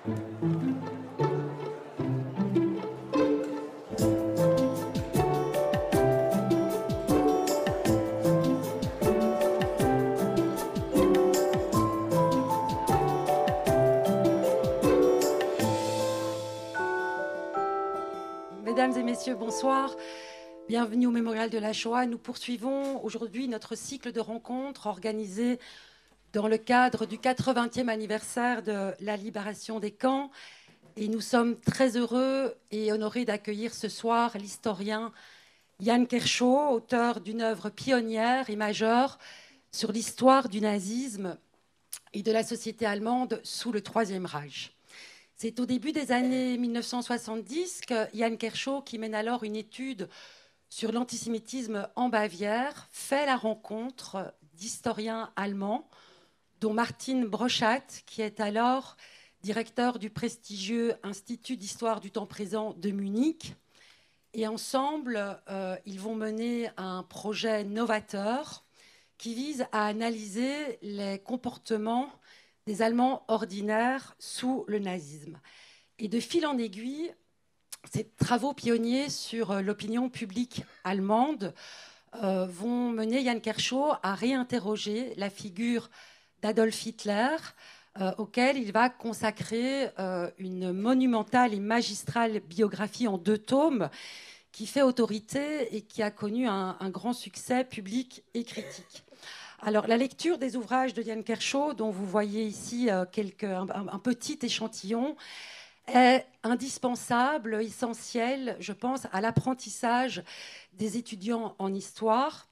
Mesdames et messieurs, bonsoir. Bienvenue au Mémorial de la Shoah. Nous poursuivons aujourd'hui notre cycle de rencontres organisé dans le cadre du 80e anniversaire de la libération des camps. Et nous sommes très heureux et honorés d'accueillir ce soir l'historien Jan Kershaw, auteur d'une œuvre pionnière et majeure sur l'histoire du nazisme et de la société allemande sous le Troisième Reich. C'est au début des années 1970 que Jan Kershaw, qui mène alors une étude sur l'antisémitisme en Bavière, fait la rencontre d'historiens allemands, dont Martin Broschat, qui est alors directeur du prestigieux Institut d'histoire du temps présent de Munich. Et ensemble, ils vont mener un projet novateur qui vise à analyser les comportements des Allemands ordinaires sous le nazisme. Et de fil en aiguille, ces travaux pionniers sur l'opinion publique allemande vont mener Jan Kershaw à réinterroger la figure d'Adolf Hitler, auquel il va consacrer une monumentale et magistrale biographie en 2 tomes qui fait autorité et qui a connu un grand succès public et critique. Alors, la lecture des ouvrages de Jan Kershaw, dont vous voyez ici un petit échantillon, est indispensable, essentiel, je pense, à l'apprentissage des étudiants en histoire.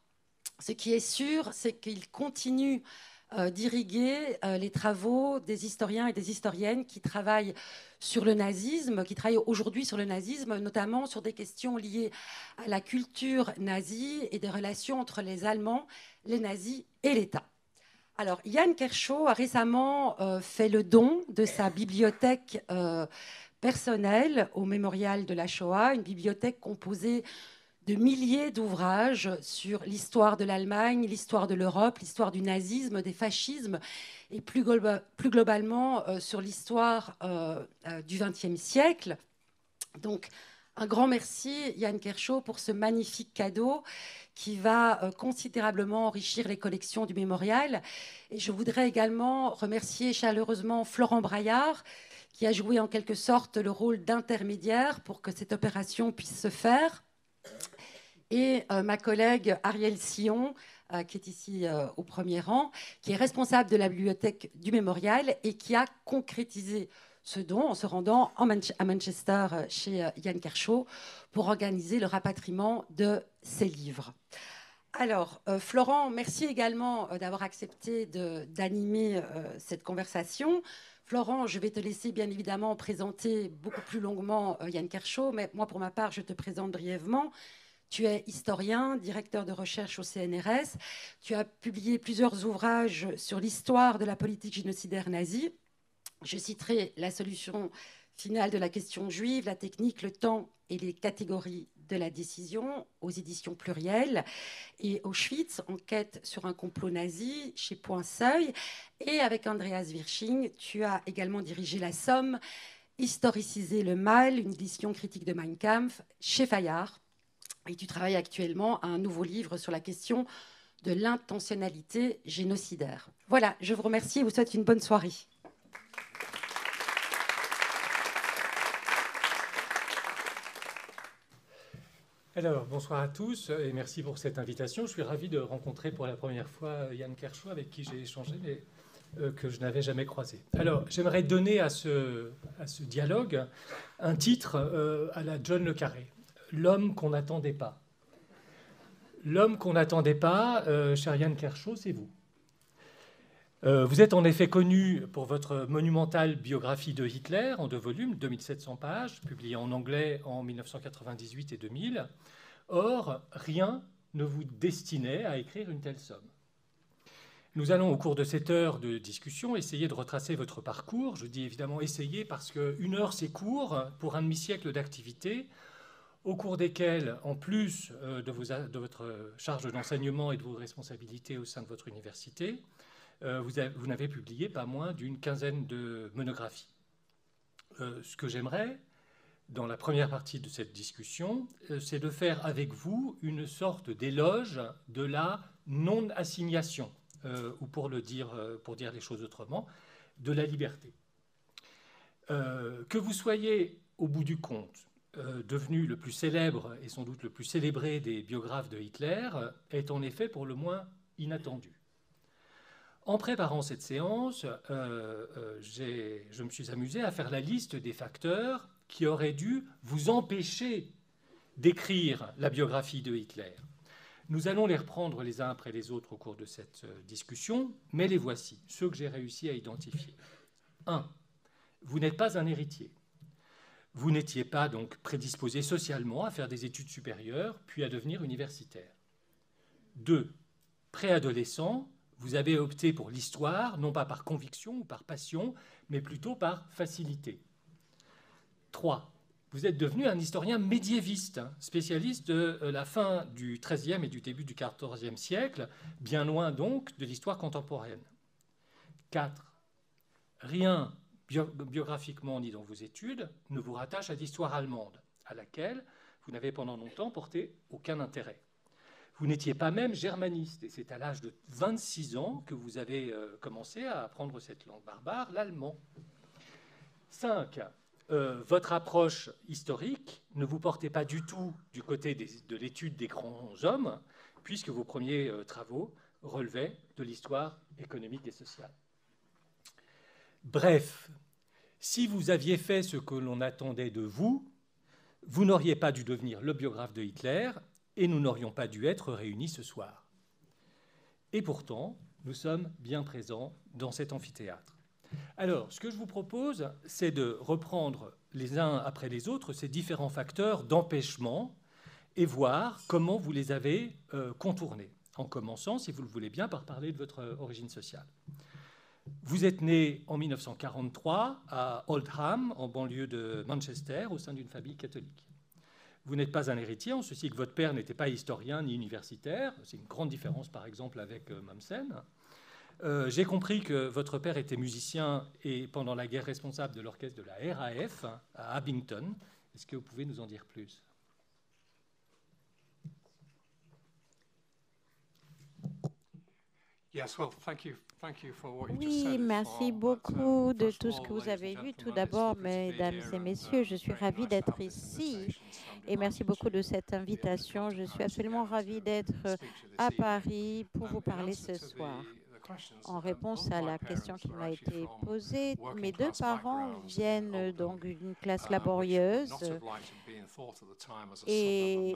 Ce qui est sûr, c'est qu'il continue d'irriguer les travaux des historiens et des historiennes qui travaillent sur le nazisme, qui travaillent aujourd'hui sur le nazisme, notamment sur des questions liées à la culture nazie et des relations entre les Allemands, les nazis et l'État. Alors, Jan Kershaw a récemment fait le don de sa bibliothèque personnelle au Mémorial de la Shoah, une bibliothèque composée de milliers d'ouvrages sur l'histoire de l'Allemagne, l'histoire de l'Europe, l'histoire du nazisme, des fascismes, et plus globalement sur l'histoire du XXe siècle. Donc, un grand merci, Jan Kershaw, pour ce magnifique cadeau qui va considérablement enrichir les collections du Mémorial. Et je voudrais également remercier chaleureusement Florent Braillard, qui a joué en quelque sorte le rôle d'intermédiaire pour que cette opération puisse se faire. Et ma collègue Ariel Sillon, qui est ici au premier rang, qui est responsable de la bibliothèque du Mémorial et qui a concrétisé ce don en se rendant à Manchester chez Jan Kershaw pour organiser le rapatriement de ses livres. Alors, Florent, merci également d'avoir accepté d'animer cette conversation. Florent, je vais te laisser bien évidemment présenter beaucoup plus longuement Jan Kershaw, mais moi, pour ma part, je te présente brièvement. Tu es historien, directeur de recherche au CNRS. Tu as publié plusieurs ouvrages sur l'histoire de la politique génocidaire nazie. Je citerai La solution finale de la question juive, la technique, le temps et les catégories de la décision aux éditions Pluriel, et Auschwitz, enquête sur un complot nazi chez Point Seuil. Et avec Andreas Wirsching, tu as également dirigé La Somme, historiciser le mal, une édition critique de Mein Kampf chez Fayard. Et tu travailles actuellement à un nouveau livre sur la question de l'intentionnalité génocidaire. Voilà, je vous remercie et vous souhaite une bonne soirée. Alors, bonsoir à tous et merci pour cette invitation. Je suis ravi de rencontrer pour la première fois Jan Kershaw, avec qui j'ai échangé, mais que je n'avais jamais croisé. Alors, j'aimerais donner à ce dialogue un titre à la John le Carré. L'homme qu'on n'attendait pas. L'homme qu'on n'attendait pas, cher Jan Kershaw, c'est vous. Vous êtes en effet connu pour votre monumentale biographie de Hitler en 2 volumes, 2700 pages, publiée en anglais en 1998 et 2000. Or, rien ne vous destinait à écrire une telle somme. Nous allons, au cours de cette heure de discussion, essayer de retracer votre parcours. Je dis évidemment essayer parce qu'une heure, c'est court pour un demi-siècle d'activité, au cours desquels, en plus de votre charge d'enseignement et de vos responsabilités au sein de votre université, vous n'avez publié pas moins d'une quinzaine de monographies. ce que j'aimerais, dans la première partie de cette discussion, c'est de faire avec vous une sorte d'éloge de la non-assignation, ou pour dire les choses autrement, de la liberté. Que vous soyez, au bout du compte, devenu le plus célèbre et sans doute le plus célébré des biographes de Hitler, est en effet pour le moins inattendu. En préparant cette séance, je me suis amusé à faire la liste des facteurs qui auraient dû vous empêcher d'écrire la biographie de Hitler. Nous allons les reprendre les uns après les autres au cours de cette discussion, mais les voici, ceux que j'ai réussi à identifier. 1. Vous n'êtes pas un héritier. Vous n'étiez pas donc prédisposé socialement à faire des études supérieures, puis à devenir universitaire. 2. Préadolescent, vous avez opté pour l'histoire, non pas par conviction ou par passion, mais plutôt par facilité. 3. Vous êtes devenu un historien médiéviste, spécialiste de la fin du XIIIe et du début du XIVe siècle, bien loin donc de l'histoire contemporaine. 4. Rien biographiquement ni dans vos études ne vous rattache à l'histoire allemande, à laquelle vous n'avez pendant longtemps porté aucun intérêt. Vous n'étiez pas même germaniste, et c'est à l'âge de 26 ans que vous avez commencé à apprendre cette langue barbare, l'allemand. 5. Votre approche historique ne vous portait pas du tout du côté de l'étude des grands hommes, puisque vos premiers travaux relevaient de l'histoire économique et sociale. Bref, si vous aviez fait ce que l'on attendait de vous, vous n'auriez pas dû devenir le biographe de Hitler, et nous n'aurions pas dû être réunis ce soir. Et pourtant, nous sommes bien présents dans cet amphithéâtre. Alors, ce que je vous propose, c'est de reprendre les uns après les autres ces différents facteurs d'empêchement et voir comment vous les avez contournés, en commençant, si vous le voulez bien, par parler de votre origine sociale. Vous êtes né en 1943 à Oldham, en banlieue de Manchester, au sein d'une famille catholique. Vous n'êtes pas un héritier, en ceci que votre père n'était pas historien ni universitaire. C'est une grande différence, par exemple, avec Mommsen. J'ai compris que votre père était musicien et, pendant la guerre, responsable de l'orchestre de la RAF à Abington. Est-ce que vous pouvez nous en dire plus ? Oui, merci beaucoup de tout ce que vous avez vu. Tout d'abord, mesdames et messieurs, je suis ravie d'être ici et merci beaucoup de cette invitation. Je suis absolument ravie d'être à Paris pour vous parler ce soir. En réponse à la question qui m'a été posée, mes deux parents viennent donc d'une classe laborieuse et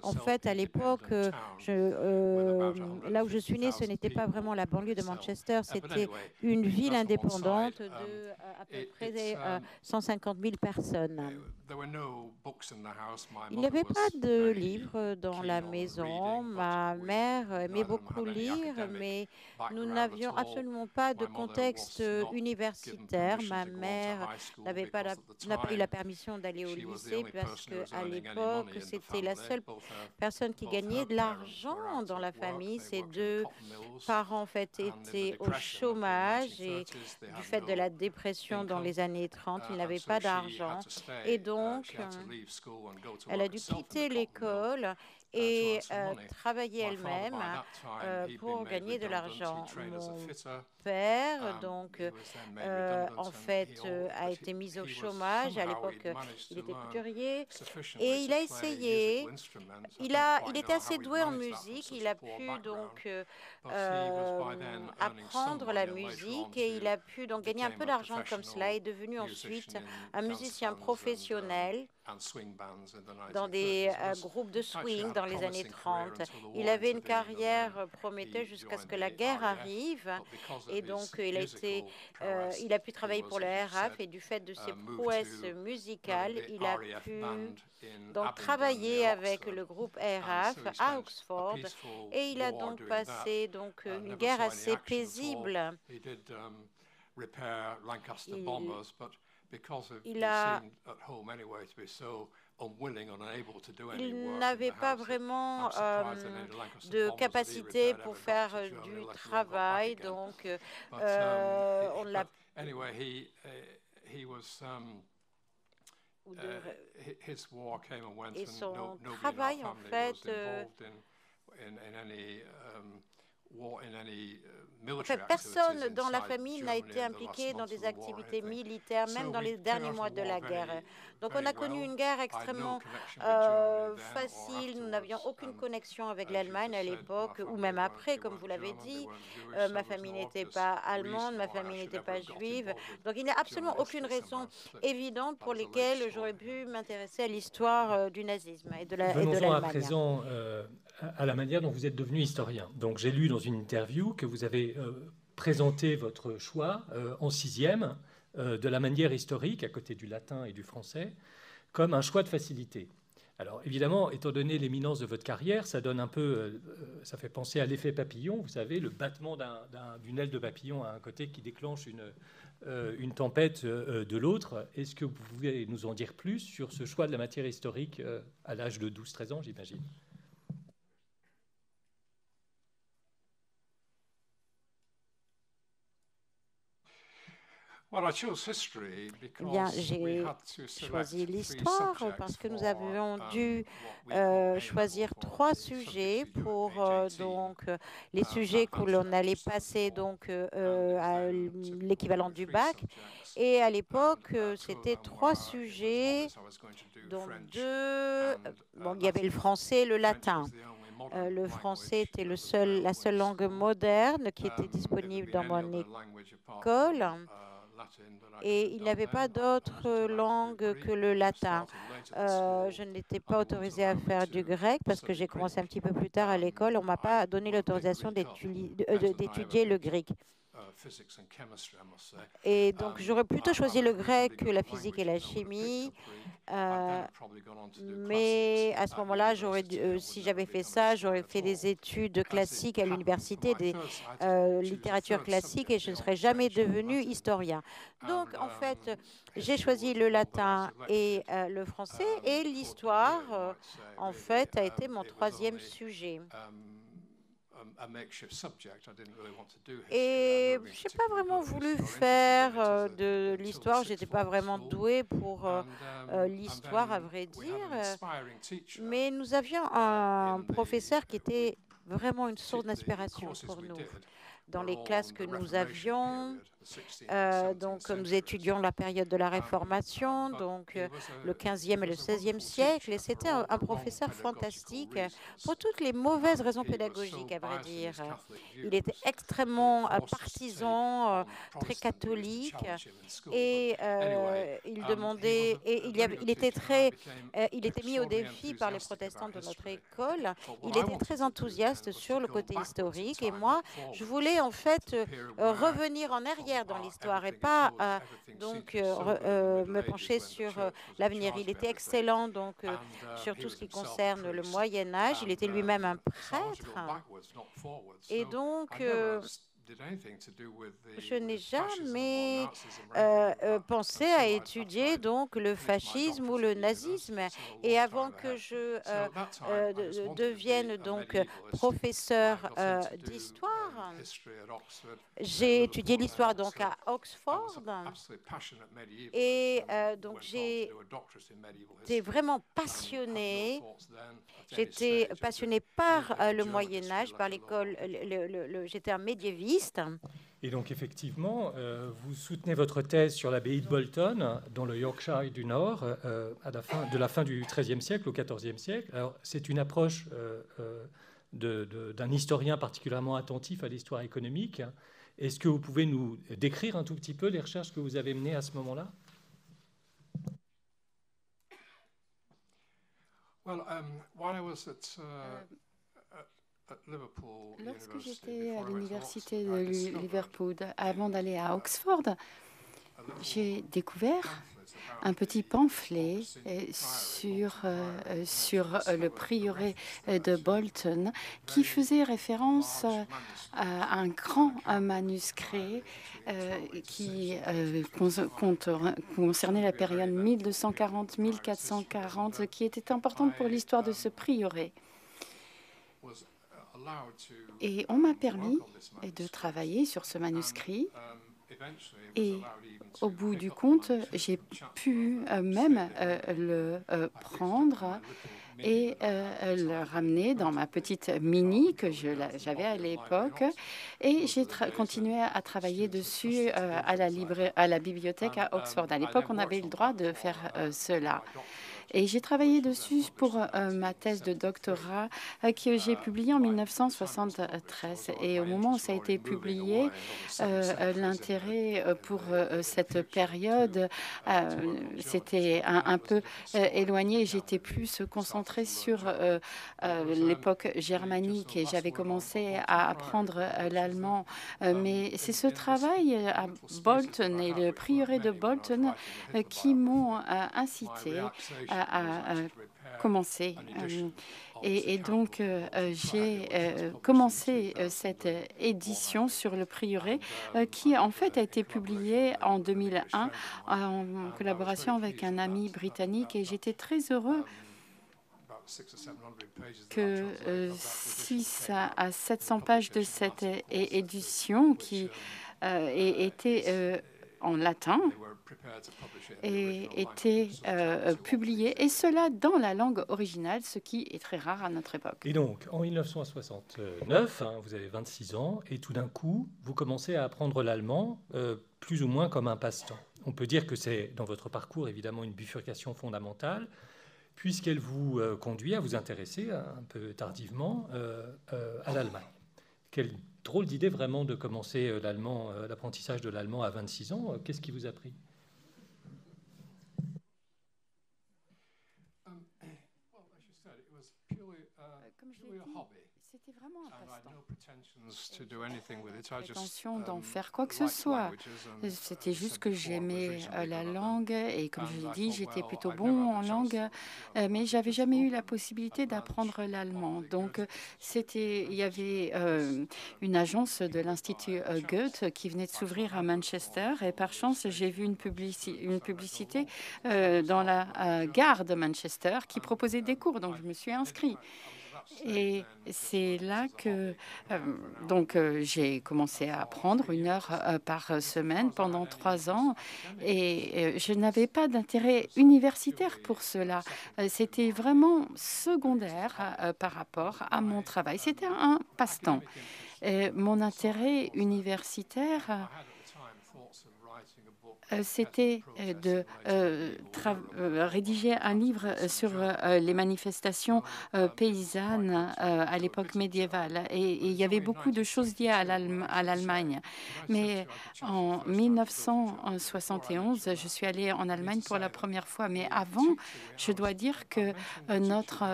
en fait, à l'époque, là où je suis née, ce n'était pas vraiment la banlieue de Manchester, c'était une ville indépendante de à peu près 150 000 personnes. Il n'y avait pas de livres dans la maison. Ma mère aimait beaucoup lire, mais nous n'avions absolument pas de contexte universitaire. Ma mère n'avait pas eu la permission d'aller au lycée parce qu'à l'époque, c'était la seule personne qui gagnait de l'argent dans la famille. Ses deux parents, en fait, étaient au chômage et du fait de la dépression dans les années 30, ils n'avaient pas d'argent. Et donc, elle a dû quitter l'école et travailler elle-même pour gagner de l'argent. Mon père, donc, en fait, a été mis au chômage. À l'époque, il était couturier et il a essayé. Il était assez doué en musique. Il a pu donc apprendre la musique et il a pu donc gagner un peu d'argent comme cela et est devenu ensuite un musicien professionnel dans des groupes de swing dans les années 30. Il avait une carrière prometteuse jusqu'à ce que la guerre arrive et donc il a pu travailler pour le RAF et du fait de ses prouesses musicales, il a pu donc travailler avec le groupe RAF à Oxford et il a donc passé donc une guerre assez paisible. Il n'avait pas vraiment de capacité pour faire du travail, donc on l'a... Et son travail, en fait, personne dans la famille n'a été impliqué dans des activités militaires, même dans les derniers mois de la guerre. Donc on a connu une guerre extrêmement facile. Nous n'avions aucune connexion avec l'Allemagne à l'époque, ou même après, comme vous l'avez dit. Ma famille n'était pas allemande, ma famille n'était pas juive. Donc il n'y a absolument aucune raison évidente pour laquelle j'aurais pu m'intéresser à l'histoire du nazisme et de l'Allemagne. Venons-en à présent à la manière dont vous êtes devenu historien. Donc j'ai lu dans une interview que vous avez présenté votre choix en sixième de la manière historique, à côté du latin et du français, comme un choix de facilité. Alors évidemment, étant donné l'éminence de votre carrière, ça donne un peu, ça fait penser à l'effet papillon, vous savez, le battement d'une aile de papillon à un côté qui déclenche une tempête de l'autre. Est-ce que vous pouvez nous en dire plus sur ce choix de la matière historique à l'âge de 12-13 ans, j'imagine? Eh bien, j'ai choisi l'histoire parce que nous avions dû choisir 3 sujets pour les sujets que l'on allait passer à l'équivalent du bac. Et à l'époque, c'était 3 sujets, dont 2. Bon, il y avait le français et le latin. Le français était la seule langue moderne qui était disponible dans mon école. Et il n'y avait pas d'autre langue que le latin. Je n'étais pas autorisée à faire du grec parce que j'ai commencé un petit peu plus tard à l'école. On ne m'a pas donné l'autorisation d'étudier le grec. Et donc, j'aurais plutôt choisi le grec que la physique et la chimie. Mais à ce moment-là, si j'avais fait ça, j'aurais fait des études classiques à l'université, des littératures classiques, et je ne serais jamais devenue historien. Donc, en fait, j'ai choisi le latin et le français, et l'histoire, en fait, a été mon 3e sujet. Et je n'ai pas vraiment voulu faire de l'histoire, je n'étais pas vraiment douée pour l'histoire, à vrai dire. Mais nous avions un professeur qui était vraiment une source d'inspiration pour nous. Dans les classes que nous avions, donc nous étudions la période de la Réformation, donc le 15e et le 16e siècle, et c'était un professeur fantastique pour toutes les mauvaises raisons pédagogiques, à vrai dire. Il était extrêmement partisan, très catholique, et il demandait, et il était mis au défi par les protestants de notre école. Il était très enthousiaste sur le côté historique, et moi, je voulais en fait revenir en arrière dans l'histoire et pas me pencher sur l'avenir. Il était excellent sur tout ce qui concerne le Moyen Âge. Il était lui-même un prêtre. Et donc, je n'ai jamais pensé à étudier le fascisme ou le nazisme. Et avant que je devienne professeur d'histoire, j'ai étudié l'histoire à Oxford. Et donc j'ai été vraiment passionnée. J'étais passionnée par le Moyen Âge, par l'école. J'étais un médiéviste. Et donc effectivement, vous soutenez votre thèse sur l'abbaye de Bolton, dans le Yorkshire du Nord, de la fin du XIIIe siècle au XIVe siècle. Alors c'est une approche d'un historien particulièrement attentif à l'histoire économique. Est-ce que vous pouvez nous décrire un tout petit peu les recherches que vous avez menées à ce moment-là? Lorsque j'étais à l'université de Liverpool, avant d'aller à Oxford, j'ai découvert un petit pamphlet sur le prieuré de Bolton qui faisait référence à un grand manuscrit qui concernait la période 1240-1440, qui était importante pour l'histoire de ce prieuré. Et on m'a permis de travailler sur ce manuscrit Et au bout du compte, j'ai pu même le prendre et le ramener dans ma petite Mini que j'avais à l'époque. Et j'ai continué à travailler dessus à la bibliothèque à Oxford. À l'époque, on avait le droit de faire cela. Et j'ai travaillé dessus pour ma thèse de doctorat que j'ai publiée en 1973. Et au moment où ça a été publié, l'intérêt pour cette période s'était un peu éloigné. J'étais plus concentrée sur l'époque germanique et j'avais commencé à apprendre l'allemand. Mais c'est ce travail à Bolton et le prieuré de Bolton qui m'ont incité à commencer. Et donc, j'ai commencé cette édition sur le prieuré qui, en fait, a été publiée en 2001 en collaboration avec un ami britannique. Et j'étais très heureux que 600 à 700 pages de cette édition qui était en latin et était publié, et cela dans la langue originale, ce qui est très rare à notre époque. Et donc, en 1969, vous avez 26 ans, et tout d'un coup, vous commencez à apprendre l'allemand, plus ou moins comme un passe-temps. On peut dire que c'est, dans votre parcours, évidemment, une bifurcation fondamentale, puisqu'elle vous conduit à vous intéresser, un peu tardivement, à l'Allemagne. Quelle drôle d'idée vraiment de commencer l'apprentissage de l'allemand à 26 ans. Qu'est-ce qui vous a pris ? Comme je l'ai dit, c'était vraiment un passe-temps. Pas l'intention d'en faire quoi que ce soit. C'était juste que j'aimais la langue et comme je l'ai dit, j'étais plutôt bon en langue, mais j'avais jamais eu la possibilité d'apprendre l'allemand. Donc, il y avait une agence de l'Institut Goethe qui venait de s'ouvrir à Manchester et par chance, j'ai vu une publicité dans la gare de Manchester qui proposait des cours. Donc, je me suis inscrite. Et c'est là que j'ai commencé à apprendre 1 heure par semaine pendant 3 ans et je n'avais pas d'intérêt universitaire pour cela. C'était vraiment secondaire par rapport à mon travail. C'était un passe-temps. Mon intérêt universitaire c'était de rédiger un livre sur les manifestations paysannes à l'époque médiévale. Et il y avait beaucoup de choses liées à l'Allemagne. Mais en 1971, je suis allée en Allemagne pour la première fois. Mais avant, je dois dire que notre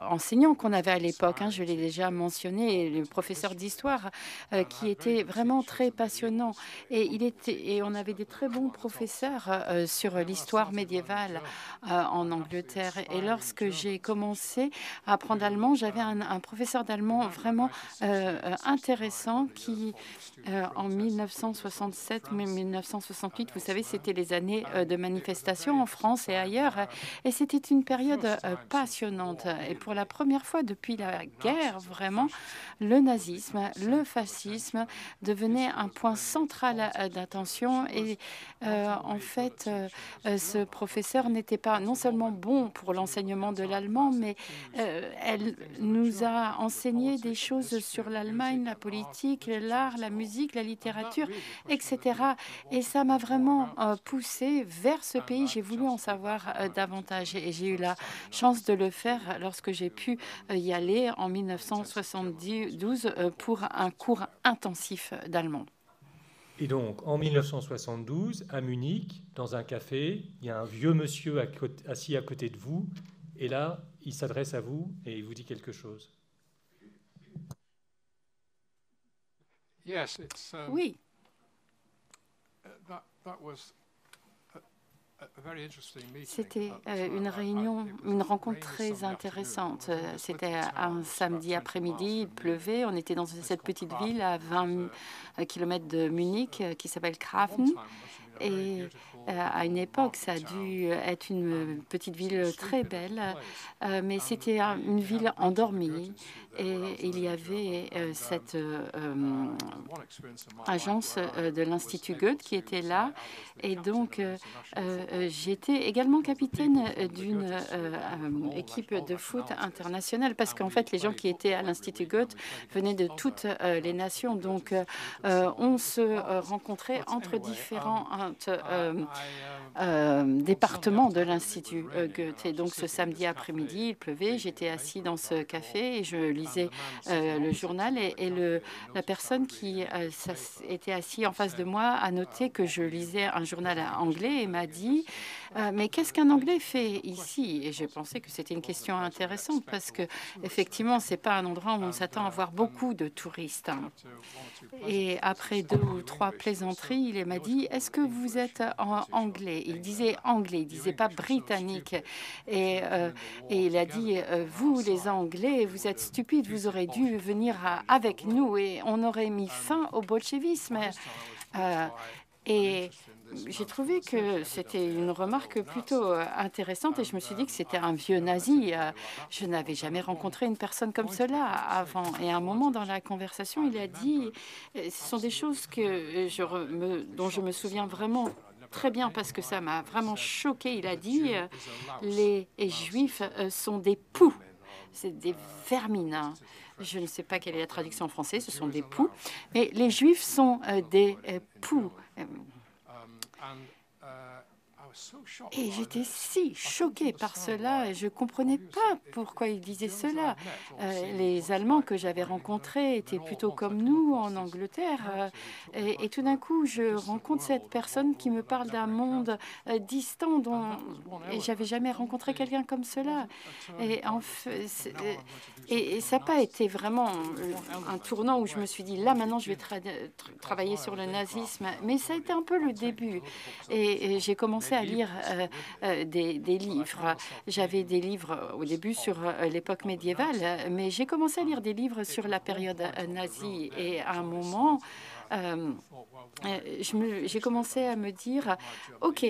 enseignant qu'on avait à l'époque, je l'ai déjà mentionné, le professeur d'histoire, qui était vraiment très passionnant. Et on avait des très bons professeurs sur l'histoire médiévale en Angleterre. Et lorsque j'ai commencé à apprendre l'allemand, j'avais un professeur d'allemand vraiment intéressant qui, en 1967 ou 1968, vous savez, c'était les années de manifestation en France et ailleurs. Et c'était une période passionnante. Et pour la première fois depuis la guerre, vraiment, le nazisme, le fascisme devenaient un point central d'attention. Et en fait, ce professeur n'était pas non seulement bon pour l'enseignement de l'allemand, mais elle nous a enseigné des choses sur l'Allemagne, la politique, l'art, la musique, la littérature, etc. Et ça m'a vraiment poussée vers ce pays. J'ai voulu en savoir davantage et j'ai eu la chance de le faire lorsque j'ai pu y aller en 1972 pour un cours intensif d'allemand. Et donc, en 1972, à Munich, dans un café, il y a un vieux monsieur assis à côté de vous, et là, il s'adresse à vous et il vous dit quelque chose. Oui. C'était une rencontre très intéressante. C'était un samedi après-midi, il pleuvait. On était dans cette petite ville à 20 km de Munich qui s'appelle Krafen. Et à une époque, ça a dû être une petite ville très belle, mais c'était une ville endormie. et il y avait cette agence de l'Institut Goethe qui était là. Et donc, j'étais également capitaine d'une équipe de foot internationale parce qu'en fait, les gens qui étaient à l'Institut Goethe venaient de toutes les nations. Donc, on se rencontrait entre différents départements de l'Institut Goethe. Et donc, ce samedi après-midi, il pleuvait. J'étais assis dans ce café et je lisais le journal. Et la personne qui était assise en face de moi a noté que je lisais un journal anglais et m'a dit mais qu'est-ce qu'un Anglais fait ici? Et j'ai pensé que c'était une question intéressante parce que effectivement, c'est pas un endroit où on s'attend à voir beaucoup de touristes. Et après 2 ou 3 plaisanteries, il m'a dit est-ce que vous êtes anglais? Il disait anglais, il disait pas britannique. Et il a dit vous les Anglais, vous êtes stupides, vous aurez dû venir avec nous et on aurait mis fin au bolchevisme. Et j'ai trouvé que c'était une remarque plutôt intéressante et je me suis dit que c'était un vieux nazi. Je n'avais jamais rencontré une personne comme cela avant. Et à un moment dans la conversation, il a dit, ce sont des choses dont je me souviens vraiment très bien parce que ça m'a vraiment choqué. Il a dit, les Juifs sont des poux, c'est des vermines. Je ne sais pas quelle est la traduction en français, ce sont des poux. Mais les Juifs sont des poux. Et j'étais si choquée par cela, et je ne comprenais pas pourquoi il disait cela. Les Allemands que j'avais rencontrés étaient plutôt comme nous en Angleterre. Et tout d'un coup, je rencontre cette personne qui me parle d'un monde distant et j'avais jamais rencontré quelqu'un comme cela. Et ça n'a pas été vraiment un tournant où je me suis dit, là maintenant, je vais travailler sur le nazisme. Mais ça a été un peu le début. Et j'ai commencé à lire des livres. J'avais des livres au début sur l'époque médiévale, mais j'ai commencé à lire des livres sur la période nazie. Et à un moment, j'ai commencé à me dire, OK,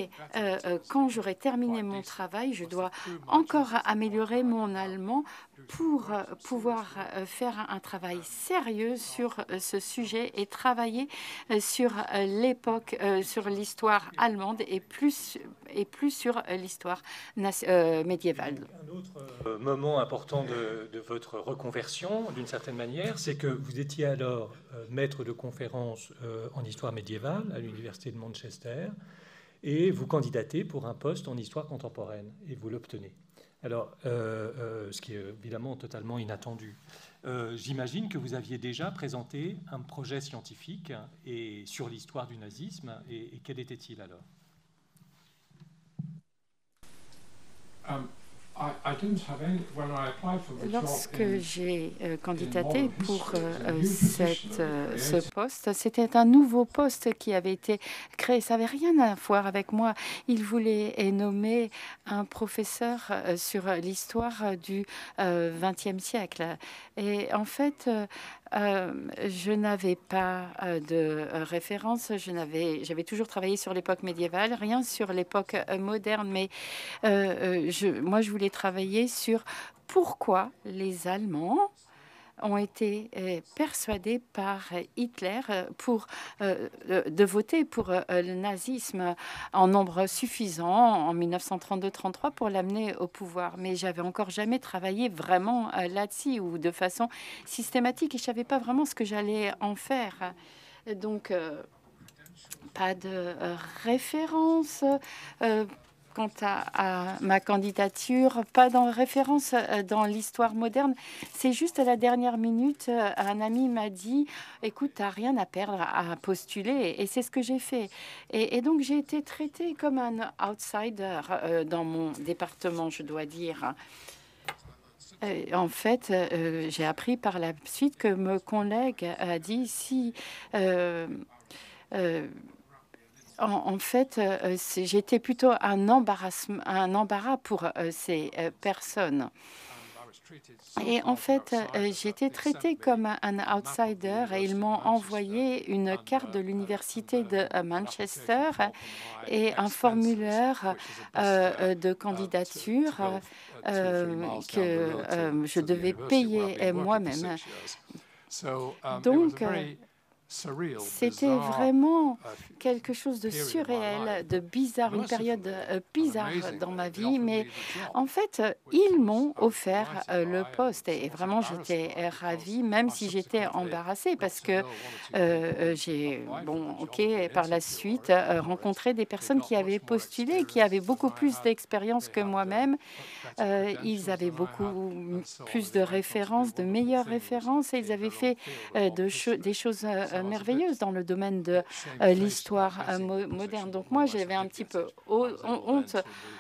quand j'aurai terminé mon travail, je dois encore améliorer mon allemand pour pouvoir faire un travail sérieux sur ce sujet et travailler sur l'époque, sur l'histoire allemande et plus sur l'histoire médiévale. Un autre moment important de votre reconversion, d'une certaine manière, c'est que vous étiez alors maître de conférences en histoire médiévale à l'université de Manchester et vous candidatez pour un poste en histoire contemporaine et vous l'obtenez. Alors, ce qui est évidemment totalement inattendu. J'imagine que vous aviez déjà présenté un projet scientifique sur l'histoire du nazisme et quel était-il alors? Lorsque j'ai candidaté pour ce poste, c'était un nouveau poste qui avait été créé. Ça n'avait rien à voir avec moi. Il voulait nommer un professeur sur l'histoire du XXe siècle. Et en fait, je n'avais pas de référence. J'avais toujours travaillé sur l'époque médiévale, rien sur l'époque moderne. Mais moi, je voulais travailler sur pourquoi les Allemands ont été persuadés par Hitler de voter pour le nazisme en nombre suffisant en 1932-33 pour l'amener au pouvoir. Mais j'avais encore jamais travaillé vraiment là-dessus ou de façon systématique et je savais pas vraiment ce que j'allais en faire. Donc, pas de référence. Quant à ma candidature, pas de référence dans l'histoire moderne. C'est juste à la dernière minute, un ami m'a dit « Écoute, tu n'as rien à perdre à postuler ». Et c'est ce que j'ai fait. Et donc, j'ai été traitée comme un outsider dans mon département, je dois dire. En fait, j'ai appris par la suite que mon collègue a dit « Si... En fait, j'étais plutôt un embarras pour ces personnes. Et en fait, j'ai été traitée comme un outsider et ils m'ont envoyé une carte de l'université de Manchester et un formulaire de candidature que je devais payer moi-même. Donc, c'était vraiment quelque chose de surréel, de bizarre, une période bizarre dans ma vie. Mais en fait, ils m'ont offert le poste et vraiment, j'étais ravie, même si j'étais embarrassée parce que j'ai, bon, ok, par la suite, rencontré des personnes qui avaient postulé, qui avaient beaucoup plus d'expérience que moi-même. Ils avaient beaucoup plus de références, de meilleures références et ils avaient fait des choses merveilleuses dans le domaine de l'histoire moderne. Donc moi, j'avais un petit peu honte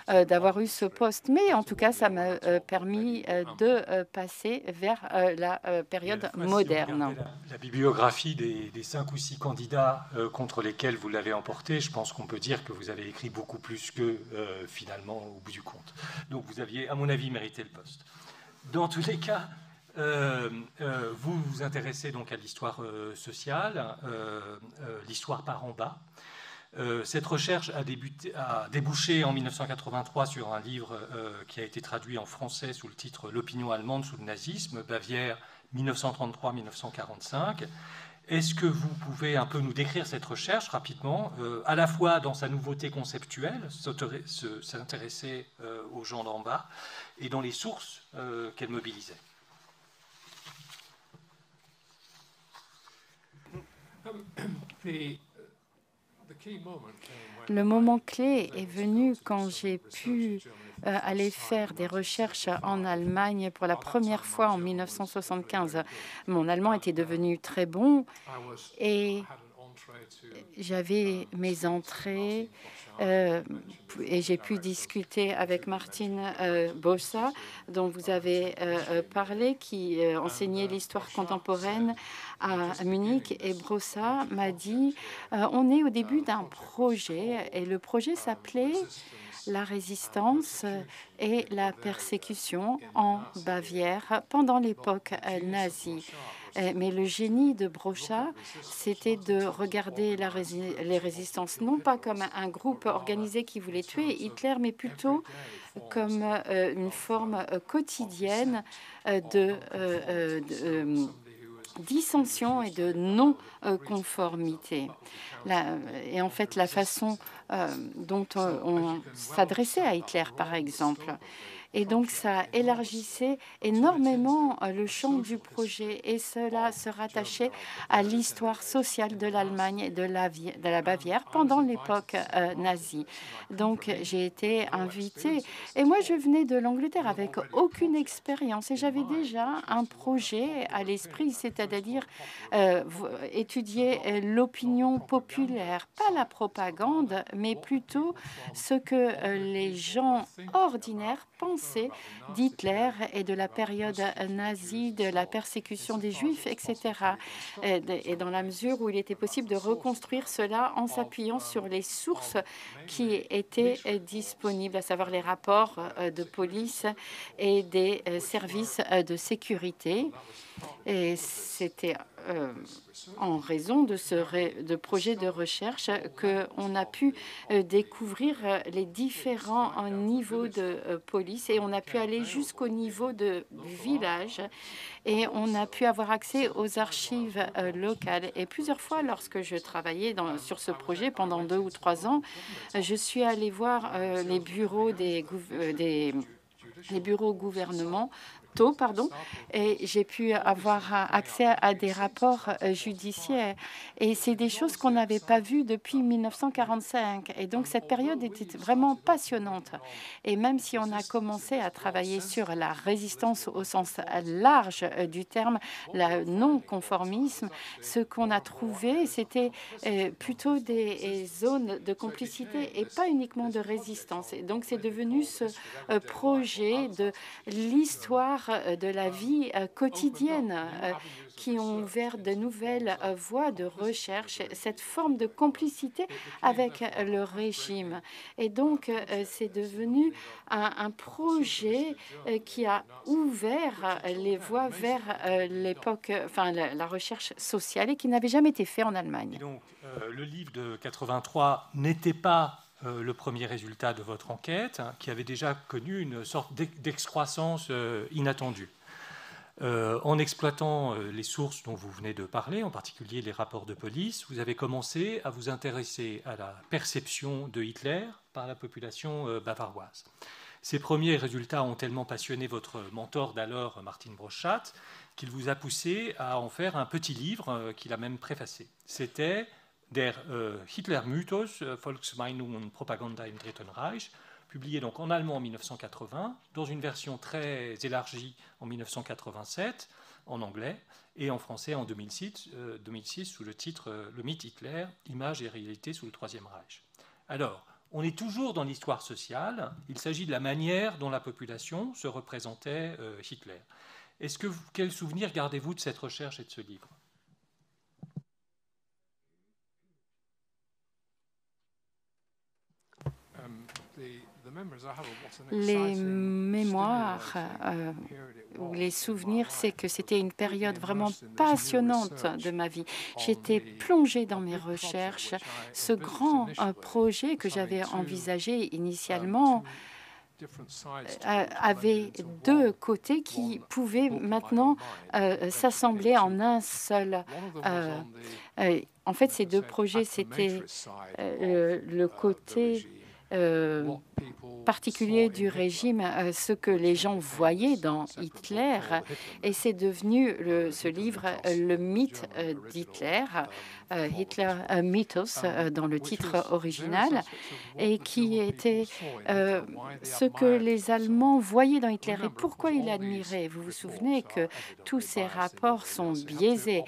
d'avoir eu ce poste, mais en tout cas, ça m'a permis de passer vers la période moderne. La bibliographie des 5 ou 6 candidats contre lesquels vous l'avez emporté, je pense qu'on peut dire que vous avez écrit beaucoup plus que finalement au bout du compte. Donc vous aviez, à mon avis, mérité le poste. Dans tous les cas, vous vous intéressez donc à l'histoire sociale, l'histoire par en bas. Cette recherche a débouché en 1983 sur un livre qui a été traduit en français sous le titre « L'opinion allemande sous le nazisme, Bavière 1933-1945 ». Est-ce que vous pouvez un peu nous décrire cette recherche rapidement, à la fois dans sa nouveauté conceptuelle, s'intéresser aux gens d'en bas, et dans les sources qu'elle mobilisait? Le moment clé est venu quand j'ai pu aller faire des recherches en Allemagne pour la première fois en 1975. Mon allemand était devenu très bon et j'avais mes entrées et j'ai pu discuter avec Martin Bossa, dont vous avez parlé, qui enseignait l'histoire contemporaine à Munich. Et Brossa m'a dit, on est au début d'un projet, et le projet s'appelait la résistance et la persécution en Bavière pendant l'époque nazie. Mais le génie de Brocha, c'était de regarder les résistances non pas comme un groupe organisé qui voulait tuer Hitler, mais plutôt comme une forme quotidienne de dissension et de non-conformité. Et en fait, la façon dont on s'adressait à Hitler, par exemple. Et donc, ça élargissait énormément le champ du projet et cela se rattachait à l'histoire sociale de l'Allemagne et de la Bavière pendant l'époque nazie. Donc, j'ai été invitée et moi, je venais de l'Angleterre avec aucune expérience et j'avais déjà un projet à l'esprit, c'est-à-dire étudier l'opinion populaire, pas la propagande, mais plutôt ce que les gens ordinaires pensaient d'Hitler et de la période nazie, de la persécution des Juifs, etc. Et dans la mesure où il était possible de reconstruire cela en s'appuyant sur les sources qui étaient disponibles, à savoir les rapports de police et des services de sécurité. Et c'était en raison de ce projet de recherche qu'on a pu découvrir les différents niveaux de police et on a pu aller jusqu'au niveau du village et on a pu avoir accès aux archives locales. Et plusieurs fois, lorsque je travaillais sur ce projet pendant 2 ou 3 ans, je suis allée voir les bureaux les bureaux gouvernementaux, et j'ai pu avoir accès à des rapports judiciaires. Et c'est des choses qu'on n'avait pas vues depuis 1945. Et donc, cette période était vraiment passionnante. Et même si on a commencé à travailler sur la résistance au sens large du terme, le non-conformisme, ce qu'on a trouvé, c'était plutôt des zones de complicité et pas uniquement de résistance. Et donc, c'est devenu ce projet de l'histoire livres de la vie quotidienne qui ont ouvert de nouvelles voies de recherche, cette forme de complicité avec le régime. Et donc, c'est devenu un projet qui a ouvert les voies vers l'époque, enfin la recherche sociale et qui n'avait jamais été fait en Allemagne. Et donc, le livre de 83 n'était pas le premier résultat de votre enquête, hein, qui avait déjà connu une sorte d'excroissance inattendue. En exploitant les sources dont vous venez de parler, en particulier les rapports de police, vous avez commencé à vous intéresser à la perception de Hitler par la population bavaroise. Ces premiers résultats ont tellement passionné votre mentor d'alors, Martin Broszat, qu'il vous a poussé à en faire un petit livre qu'il a même préfacé. C'était Der Hitler-Mythos, Volksmeinung und Propaganda im Dritten Reich, publié donc en allemand en 1980, dans une version très élargie en 1987, en anglais, et en français en 2006 sous le titre Le mythe Hitler, images et réalité sous le Troisième Reich. Alors, on est toujours dans l'histoire sociale, il s'agit de la manière dont la population se représentait Hitler. Quel souvenir gardez-vous de cette recherche et de ce livre ? Les mémoires ou les souvenirs, c'est que c'était une période vraiment passionnante de ma vie. J'étais plongée dans mes recherches. Ce grand projet que j'avais envisagé initialement avait deux côtés qui pouvaient maintenant s'assembler en un seul. En fait, ces deux projets, c'était le côté particulier du régime, ce que les gens voyaient dans Hitler, et c'est devenu ce livre, Le mythe d'Hitler, Hitler Mythos dans le titre original, et qui était ce que les Allemands voyaient dans Hitler et pourquoi ils l'admiraient. Vous vous souvenez que tous ces rapports sont biaisés.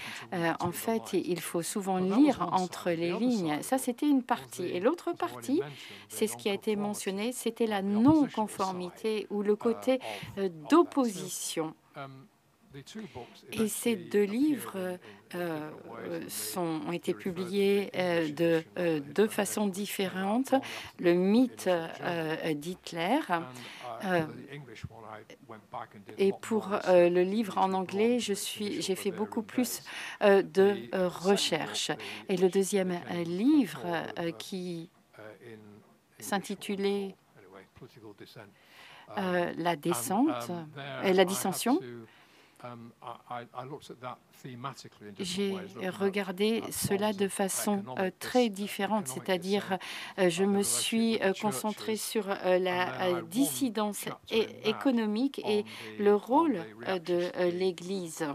En fait, il faut souvent lire entre les lignes. Ça, c'était une partie. Et l'autre partie, c'est ce qui a été mentionné, c'était la non-conformité ou le côté d'opposition. Et ces deux livres ont été publiés de façon différente. Le mythe d'Hitler. Et pour le livre en anglais, j'ai fait beaucoup plus de recherches. Et le deuxième livre qui s'intitulait La descente et la dissension. J'ai regardé cela de façon très différente, c'est-à-dire je me suis concentrée sur la dissidence économique et le rôle de l'Église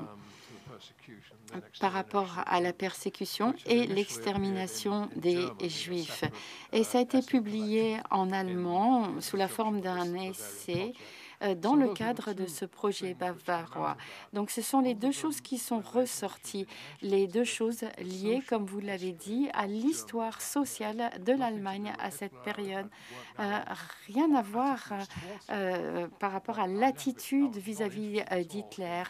par rapport à la persécution et l'extermination des Juifs. Et ça a été publié en allemand sous la forme d'un essai dans le cadre de ce projet bavarois. Donc ce sont les deux choses qui sont ressorties, les deux choses liées, comme vous l'avez dit, à l'histoire sociale de l'Allemagne à cette période. Rien à voir par rapport à l'attitude vis-à-vis d'Hitler.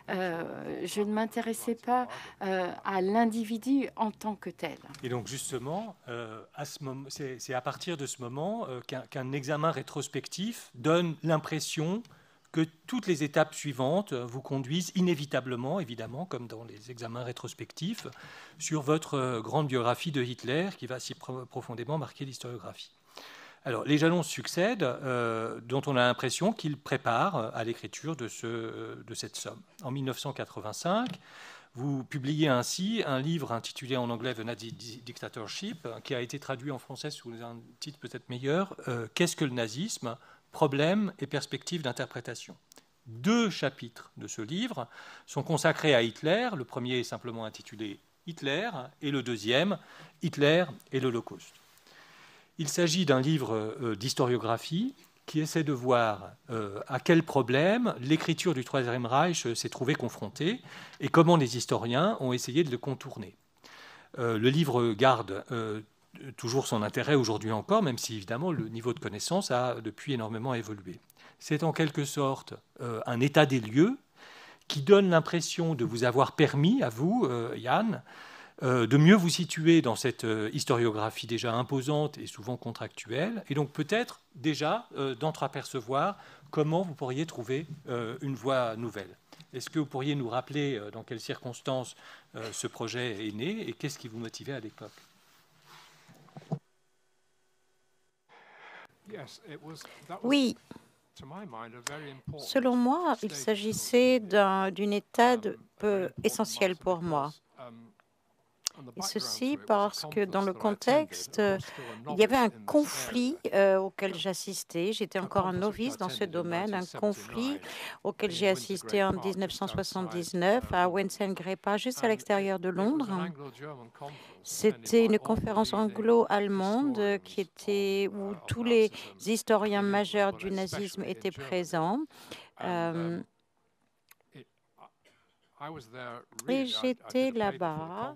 Je ne m'intéressais pas à l'individu en tant que tel. Et donc justement, c'est à partir de ce moment qu'un examen rétrospectif donne l'impression que toutes les étapes suivantes vous conduisent inévitablement, évidemment, comme dans les examens rétrospectifs, sur votre grande biographie de Hitler qui va si profondément marquer l'historiographie. Alors, les jalons succèdent, dont on a l'impression qu'ils préparent à l'écriture de cette somme. En 1985, vous publiez ainsi un livre intitulé en anglais The Nazi Dictatorship, qui a été traduit en français sous un titre peut-être meilleur, Qu'est-ce que le nazisme ? Problèmes et perspectives d'interprétation. 2 chapitres de ce livre sont consacrés à Hitler. Le premier est simplement intitulé Hitler et le deuxième, Hitler et l'Holocauste. Il s'agit d'un livre d'historiographie qui essaie de voir à quel problème l'écriture du Troisième Reich s'est trouvée confrontée et comment les historiens ont essayé de le contourner. Le livre garde toujours son intérêt aujourd'hui encore, même si évidemment le niveau de connaissance a depuis énormément évolué. c'est en quelque sorte un état des lieux qui donne l'impression de vous avoir permis, à vous, Yann, de mieux vous situer dans cette historiographie déjà imposante et souvent contractuelle, et donc peut-être déjà d'entreapercevoir comment vous pourriez trouver une voie nouvelle. Est-ce que vous pourriez nous rappeler dans quelles circonstances ce projet est né et qu'est-ce qui vous motivait à l'époque? Oui, selon moi, il s'agissait d'une étape essentielle pour moi. Et ceci parce que dans le contexte, il y avait un conflit auquel j'assistais. J'étais encore un novice dans ce domaine, un conflit auquel j'ai assisté en 1979 à Wensen-Grépa, juste à l'extérieur de Londres. C'était une conférence anglo-allemande où tous les historiens majeurs du nazisme étaient présents. Et j'étais là-bas.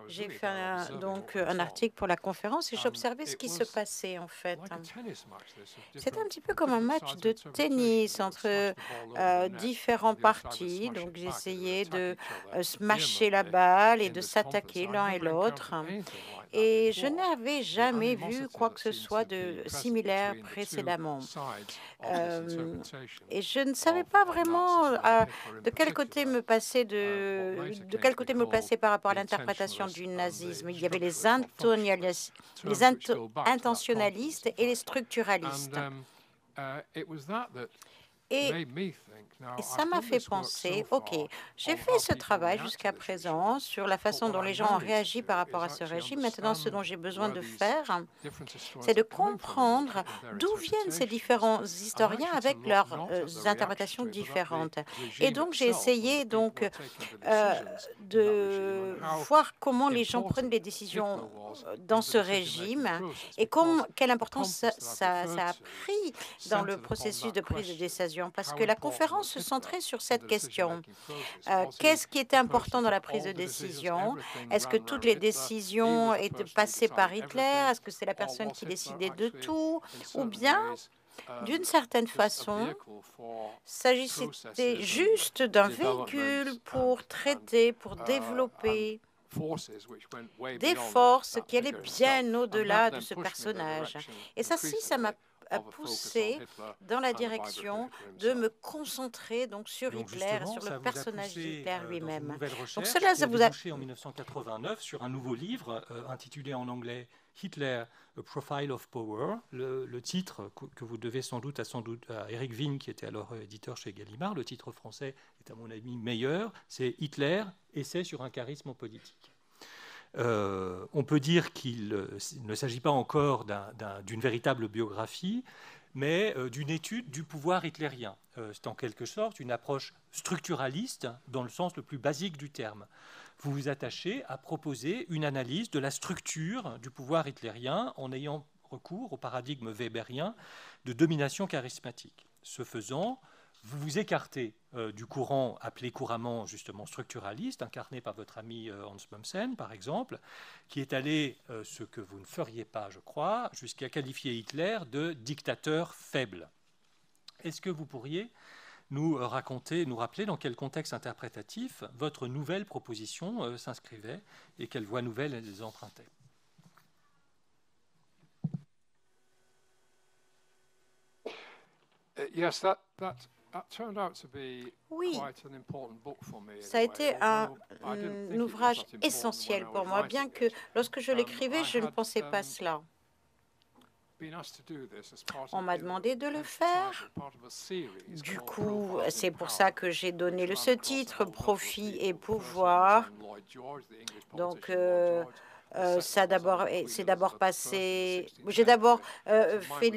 J'ai fait un article pour la conférence et j'observais ce qui se passait en fait. C'était un petit peu comme un match de tennis entre différents partis. Donc j'essayais de smasher la balle et de s'attaquer l'un et l'autre. Et je n'avais jamais vu quoi que ce soit de similaire précédemment. Et je ne savais pas vraiment de quel côté me passer par rapport à l'interprétation du nazisme. Il y avait les intentionnalistes et les structuralistes. Et ça m'a fait penser, OK, j'ai fait ce travail jusqu'à présent sur la façon dont les gens ont réagi par rapport à ce régime. Maintenant, ce dont j'ai besoin de faire, c'est de comprendre d'où viennent ces différents historiens avec leurs interprétations différentes. Et donc, j'ai essayé de voir comment les gens prennent les décisions dans ce régime et quelle importance ça a pris dans le processus de prise de décision. Parce que la conférence se centrait sur cette question. Qu'est-ce qui était important dans la prise de décision? Est-ce que toutes les décisions étaient passées par Hitler? Est-ce que c'est la personne qui décidait de tout? Ou bien, d'une certaine façon, s'agissait juste d'un véhicule pour traiter, pour développer des forces qui allaient bien au-delà de ce personnage. Et ça m'a poussé dans la direction de me concentrer sur Hitler, sur le personnage d'Hitler lui-même. Donc cela, ça vous a débouché en 1989 sur un nouveau livre intitulé en anglais Hitler, A Profile of Power. Le titre que vous devez sans doute à Eric Vigne, qui était alors éditeur chez Gallimard. Le titre français est à mon avis meilleur. C'est Hitler, essai sur un charisme politique. On peut dire qu'il ne s'agit pas encore d'une véritable biographie, mais d'une étude du pouvoir hitlérien. C'est en quelque sorte une approche structuraliste dans le sens le plus basique du terme. Vous vous attachez à proposer une analyse de la structure du pouvoir hitlérien en ayant recours au paradigme weberien de domination charismatique. Ce faisant, vous vous écartez du courant appelé couramment justement structuraliste, incarné par votre ami Hans Mommsen, par exemple, qui est allé, ce que vous ne feriez pas, je crois, jusqu'à qualifier Hitler de dictateur faible. Est-ce que vous pourriez nous rappeler dans quel contexte interprétatif votre nouvelle proposition s'inscrivait et quelle voie nouvelle elle empruntait? Oui, ça a été un ouvrage essentiel pour moi, bien que lorsque je l'écrivais, je ne pensais pas cela. On m'a demandé de le faire. Du coup, c'est pour ça que j'ai donné ce titre, Profit et pouvoir. Donc, c'est d'abord passé. J'ai d'abord fait.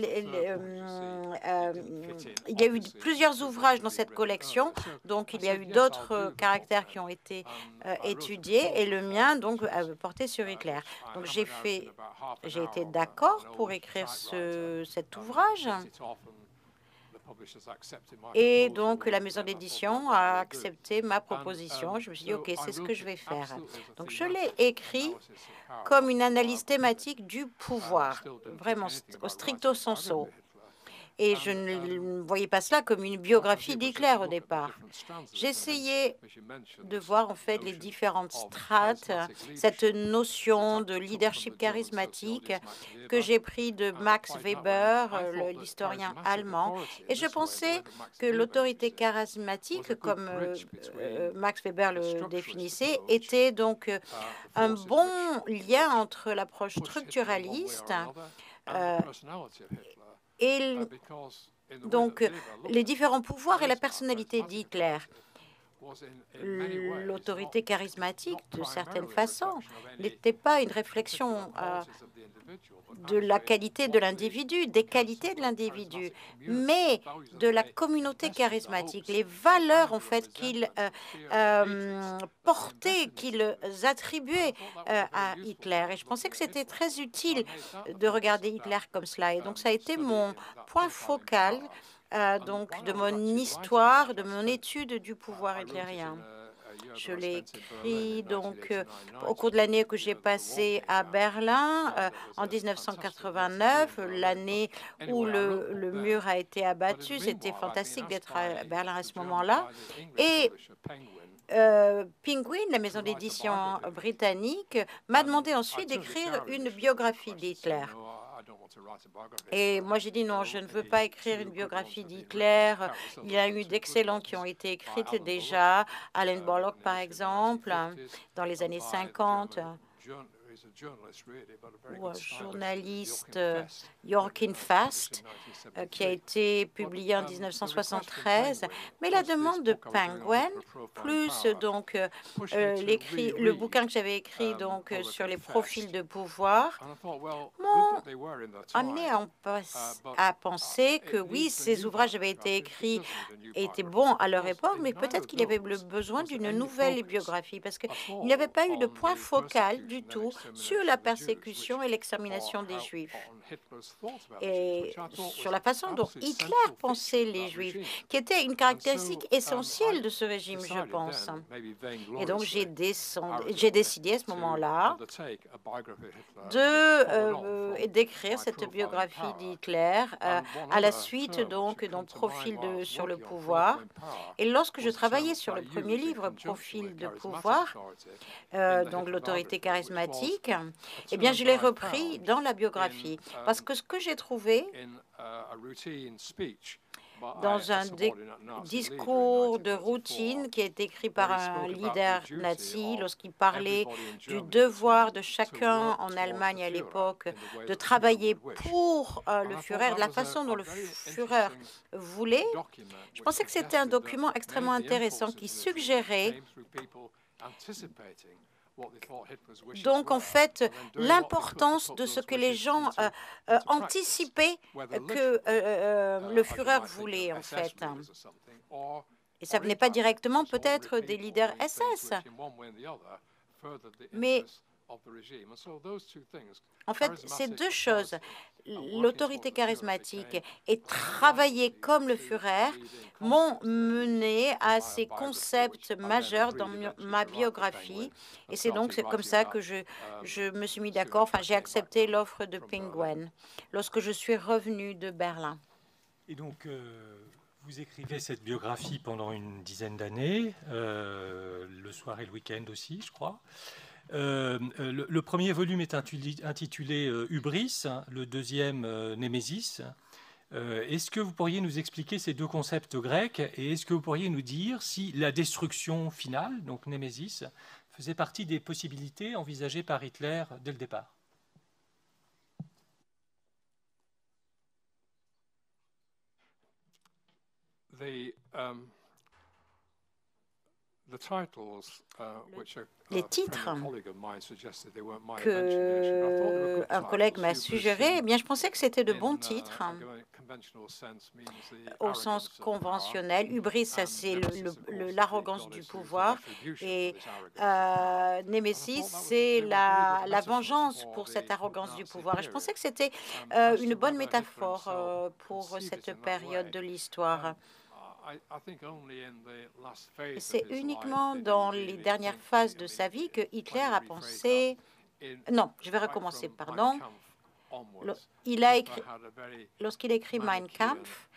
Il y a eu plusieurs ouvrages dans cette collection, donc il y a eu d'autres caractères qui ont été étudiés, et le mien donc porté sur Hitler. Donc j'ai été d'accord pour écrire cet ouvrage. Et donc, la maison d'édition a accepté ma proposition. Je me suis dit, OK, c'est ce que je vais faire. Donc, je l'ai écrit comme une analyse thématique du pouvoir, vraiment au stricto sensu. et je ne voyais pas cela comme une biographie d'Hitler au départ. J'essayais de voir en fait les différentes strates, cette notion de leadership charismatique que j'ai pris de Max Weber, l'historien allemand, et je pensais que l'autorité charismatique, comme Max Weber le définissait, était donc un bon lien entre l'approche structuraliste et donc les différents pouvoirs et la personnalité d'Hitler. L'autorité charismatique, de certaines façons, n'était pas une réflexion de la qualité de l'individu, des qualités de l'individu, mais de la communauté charismatique, les valeurs en fait qu'il portait, qu'il attribuait à Hitler. Et je pensais que c'était très utile de regarder Hitler comme cela. Et donc ça a été mon point focal donc de mon histoire, de mon étude du pouvoir hitlérien. Je l'ai écrit donc au cours de l'année que j'ai passée à Berlin en 1989, l'année où le mur a été abattu. C'était fantastique d'être à Berlin à ce moment-là. Et Penguin, la maison d'édition britannique, m'a demandé ensuite d'écrire une biographie d'Hitler. Et moi, j'ai dit non, je ne veux pas écrire une biographie d'Hitler. Il y a eu d'excellents qui ont été écrites déjà. Alan Bullock, par exemple, dans les années 50. Ou un journaliste, Joachim Fast, qui a été publié en 1973. Mais la demande de Penguin, plus donc le bouquin que j'avais écrit donc sur les profils de pouvoir, m'ont amené à penser que oui, ces ouvrages avaient été écrits et étaient bons à leur époque, mais peut-être qu'il y avait besoin d'une nouvelle biographie, parce qu'il n'y avait pas eu de point focal du tout sur la persécution et l'extermination des Juifs et sur la façon dont Hitler pensait les Juifs, qui était une caractéristique essentielle de ce régime, je pense. Et donc, j'ai décidé à ce moment-là d'écrire cette biographie d'Hitler à la suite donc d'un profil sur le pouvoir. Et lorsque je travaillais sur le premier livre, Profil de pouvoir, donc l'autorité charismatique, eh bien, je l'ai repris dans la biographie parce que ce que j'ai trouvé dans un discours de routine qui a été écrit par un leader nazi lorsqu'il parlait du devoir de chacun en Allemagne à l'époque de travailler pour le Führer, de la façon dont le Führer voulait. Je pensais que c'était un document extrêmement intéressant qui suggérait donc, en fait, l'importance de ce que les gens anticipaient que le Führer voulait, en fait. Et ça venait pas directement peut-être des leaders SS, mais en fait, ces deux choses, l'autorité charismatique et travailler comme le Führer, m'ont mené à ces concepts majeurs dans ma biographie. Et c'est donc comme ça que je me suis mis d'accord, enfin j'ai accepté l'offre de Penguin lorsque je suis revenue de Berlin. Et donc, vous écrivez cette biographie pendant une dizaine d'années, le soir et le week-end aussi, je crois. Le premier volume est intitulé Hubris, le deuxième Némésis. Est-ce que vous pourriez nous expliquer ces deux concepts grecs et est-ce que vous pourriez nous dire si la destruction finale, donc Némésis, faisait partie des possibilités envisagées par Hitler dès le départ? Les titres qu'un collègue m'a suggéré, eh bien, je pensais que c'était de bons titres au sens conventionnel. Hubris, ça c'est l'arrogance du pouvoir, et Némésis, c'est la vengeance pour cette arrogance du pouvoir. Et je pensais que c'était une bonne métaphore pour cette période de l'histoire. C'est uniquement dans les dernières phases de sa vie que Hitler a pensé... Non, je vais recommencer, pardon. lorsqu'il a écrit Mein Kampf,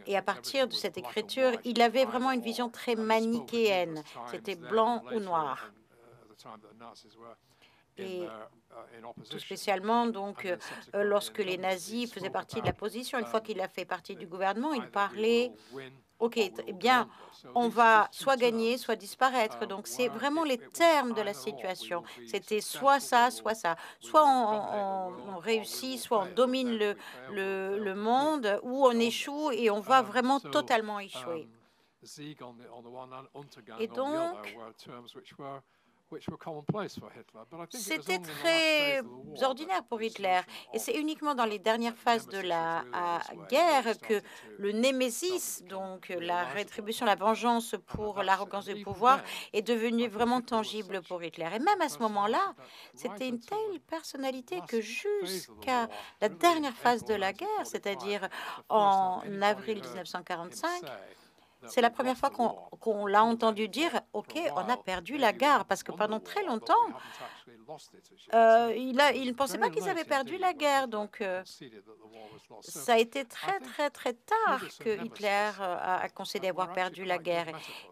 et à partir de cette écriture, il avait vraiment une vision très manichéenne. C'était blanc ou noir. Et tout spécialement, donc, lorsque les nazis faisaient partie de la position, une fois qu'il a fait partie du gouvernement, il parlait, OK, eh bien, on va soit gagner, soit disparaître. Donc, c'est vraiment les termes de la situation. C'était soit ça, soit ça. Soit on réussit, soit on domine le monde, ou on échoue et on va vraiment totalement échouer. Et donc, c'était très ordinaire pour Hitler. Et c'est uniquement dans les dernières phases de la guerre que le némésis, donc la rétribution, la vengeance pour l'arrogance du pouvoir, est devenu vraiment tangible pour Hitler. Et même à ce moment-là, c'était une telle personnalité que jusqu'à la dernière phase de la guerre, c'est-à-dire en avril 1945, c'est la première fois qu'on l'a entendu dire « OK, on a perdu la guerre », parce que pendant très longtemps, il ne pensait pas qu'ils avaient perdu la guerre. Donc, ça a été très, très, très tard que Hitler a concédé avoir perdu la guerre.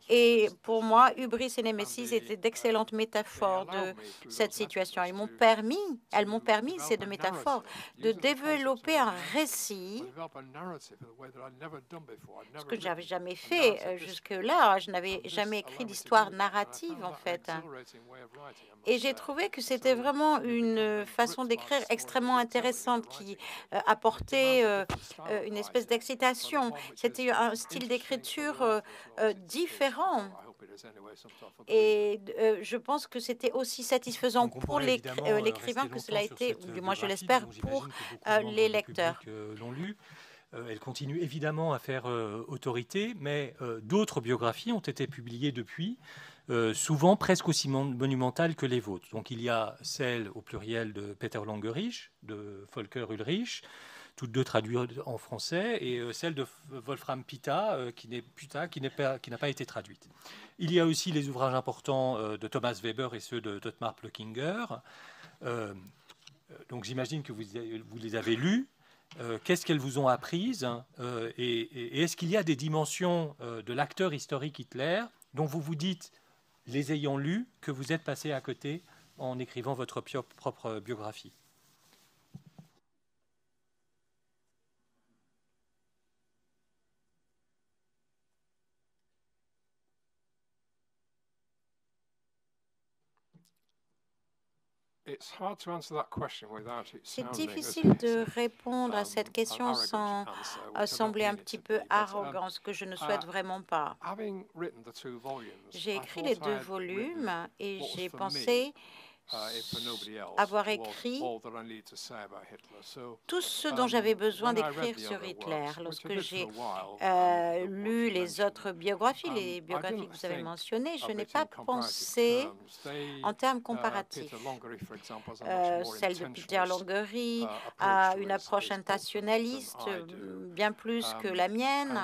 Et pour moi, hubris et némésis étaient d'excellentes métaphores de cette situation. Elles m'ont permis, ces deux métaphores, de développer un récit, ce que je n'avais jamais fait jusque-là. Je n'avais jamais écrit d'histoire narrative, en fait. Et j'ai trouvé que c'était vraiment une façon d'écrire extrêmement intéressante qui apportait une espèce d'excitation. C'était un style d'écriture différent. Et je pense que c'était aussi satisfaisant pour l'écrivain que cela a été, du moins je l'espère, pour les lecteurs. Elle continue évidemment à faire autorité, mais d'autres biographies ont été publiées depuis, souvent presque aussi monumentales que les vôtres. Donc il y a celle au pluriel de Peter Langerich, de Volker Ullrich, toutes deux traduites en français, et celle de Wolfram Pita, qui n'a pas été traduite. Il y a aussi les ouvrages importants de Thomas Weber et ceux de Ottmar Plöckinger. Donc j'imagine que vous les avez lus. Qu'est-ce qu'elles vous ont apprises et est-ce qu'il y a des dimensions de l'acteur historique Hitler dont vous vous dites, les ayant lus, que vous êtes passé à côté en écrivant votre propre biographie? C'est difficile de répondre à cette question sans sembler un petit peu arrogant, ce que je ne souhaite vraiment pas. J'ai écrit les 2 volumes et j'ai pensé avoir écrit tout ce dont j'avais besoin d'écrire sur Hitler. Lorsque j'ai lu les autres biographies, les biographies que vous avez mentionnées, je n'ai pas pensé en termes comparatifs. Celle de Peter Langerich a une approche internationaliste bien plus que la mienne.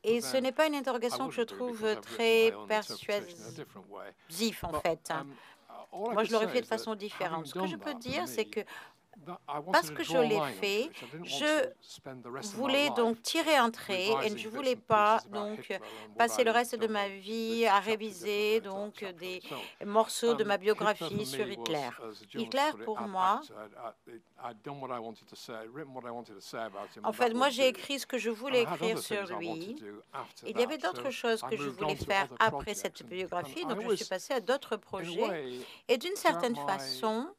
Et ce n'est pas une interrogation que je trouve très persuasive, en fait. Moi, je l'aurais fait de façon différente. Ce que je peux dire, c'est que parce que je l'ai fait, je voulais donc tirer un trait et je ne voulais pas donc passer le reste de ma vie à réviser donc des morceaux de ma biographie sur Hitler. Hitler, pour moi, en fait, moi j'ai écrit ce que je voulais écrire sur lui. Il y avait d'autres choses que je voulais faire après cette biographie, donc je suis passée à d'autres projets. Et d'une certaine façon,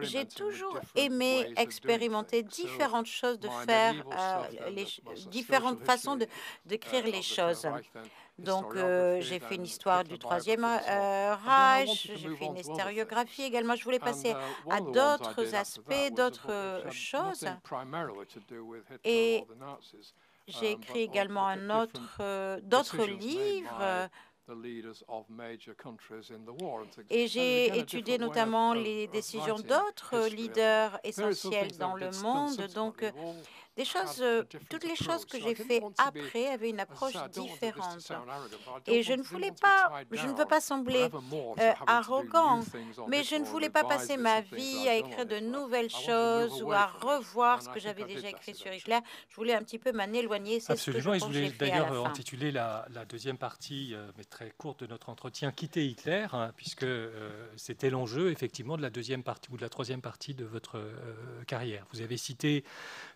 j'ai toujours aimé expérimenter différentes choses, de faire différentes façons d'écrire les choses. Donc, j'ai fait une histoire du Troisième Reich, j'ai fait une historiographie également. Je voulais passer à d'autres aspects, d'autres choses. Et j'ai écrit également d'autres livres. Et j'ai étudié notamment les décisions d'autres leaders essentiels dans le monde, donc toutes les choses que j'ai fait après avaient une approche différente. Et je ne veux pas sembler arrogant, mais je ne voulais pas passer ma vie à écrire de nouvelles choses ou à revoir ce que j'avais déjà écrit sur Hitler. Je voulais un petit peu m'en éloigner. C'est ce que je Absolument, et je pense que voulais j'ai fait à la d'ailleurs fin. intituler la deuxième partie, mais très courte, de notre entretien « Quitter Hitler », hein, puisque c'était l'enjeu, effectivement, de la deuxième partie ou de la troisième partie de votre carrière. Vous avez cité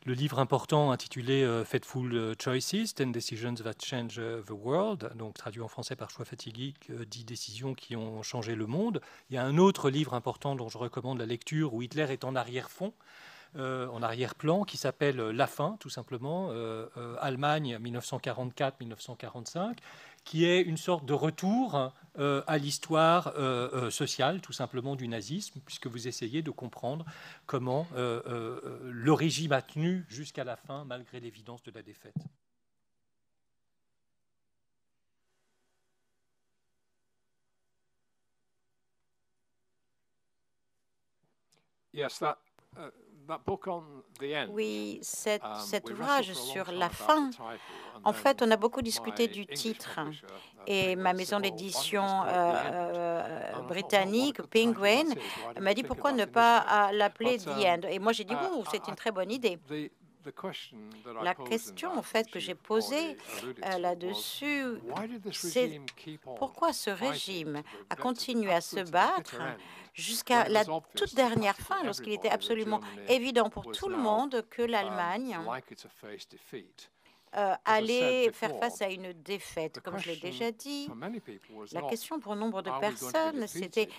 le livre important intitulé « Fateful Choices, 10 Decisions That Change the World », donc traduit en français par choix fatigués, 10 décisions qui ont changé le monde. Il y a un autre livre important dont je recommande la lecture, où Hitler est en arrière-fond, en arrière-plan, qui s'appelle La fin, tout simplement, Allemagne 1944-1945, qui est une sorte de retour à l'histoire sociale, tout simplement, du nazisme, puisque vous essayez de comprendre comment le régime a tenu jusqu'à la fin, malgré l'évidence de la défaite. Oui, cet ouvrage sur la fin, en fait, on a beaucoup discuté du titre et ma maison d'édition britannique, Penguin, m'a dit pourquoi ne pas l'appeler The End. Et moi, j'ai dit, oh, c'est une très bonne idée. La question, en fait, que j'ai posée là-dessus, c'est pourquoi ce régime a continué à se battre jusqu'à la toute dernière fin, lorsqu'il était absolument évident pour tout le monde que l'Allemagne allait faire face à une défaite. Comme je l'ai déjà dit, la question pour nombre de personnes, c'était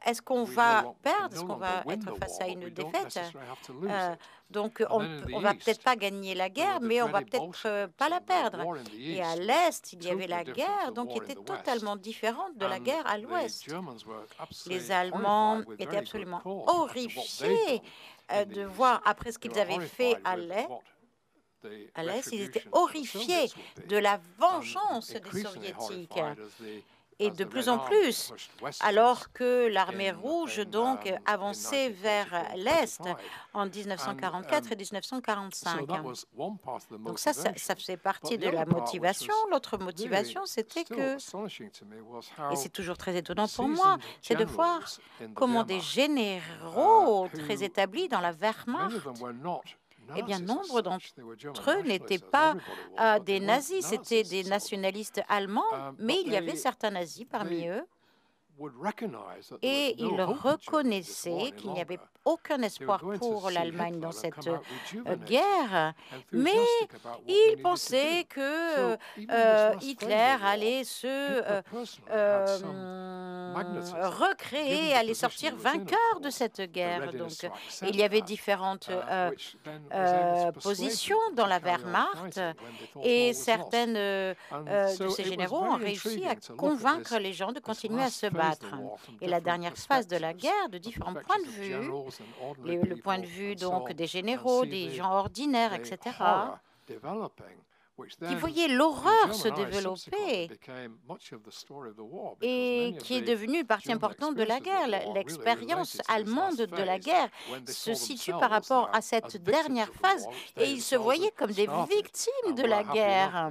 est-ce qu'on va perdre, est-ce qu'on va être face à une défaite? Donc, on ne va peut-être pas gagner la guerre, mais on va peut-être pas la perdre. Et à l'Est, il y avait la guerre, donc qui était totalement différente de la guerre à l'Ouest. Les Allemands étaient absolument horrifiés de voir, après ce qu'ils avaient fait à l'Est, ils étaient horrifiés de la vengeance des Soviétiques. Et de plus en plus, alors que l'armée rouge donc avançait vers l'Est en 1944 et 1945. Donc ça faisait partie de la motivation. L'autre motivation, c'était que, et c'est toujours très étonnant pour moi, c'est de voir comment des généraux très établis dans la Wehrmacht, eh bien, nombre d'entre eux n'étaient pas des nazis, c'étaient des nationalistes allemands, mais il y avait certains nazis parmi eux. Et ils reconnaissaient qu'il n'y avait aucun espoir pour l'Allemagne dans cette guerre, mais ils pensaient que Hitler allait se recréer, allait sortir vainqueur de cette guerre. Donc, il y avait différentes positions dans la Wehrmacht et certaines de ces généraux ont réussi à convaincre les gens de continuer à se battre. Et la dernière phase de la guerre, de différents points de vue, le point de vue donc des généraux, des gens ordinaires, etc., qui voyaient l'horreur se développer et qui est devenue partie importante de la guerre. L'expérience allemande de la guerre se situe par rapport à cette dernière phase et ils se voyaient comme des victimes de la guerre.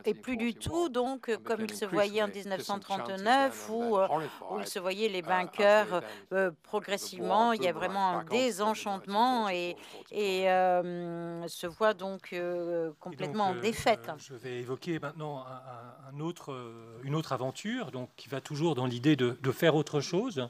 Et plus du tout, donc, comme ils se voyaient en 1939, où ils se voyaient les vainqueurs progressivement. Il y a vraiment un désenchantement et se voient donc complètement en défaite. Je vais évoquer maintenant une autre aventure donc, qui va toujours dans l'idée de faire autre chose.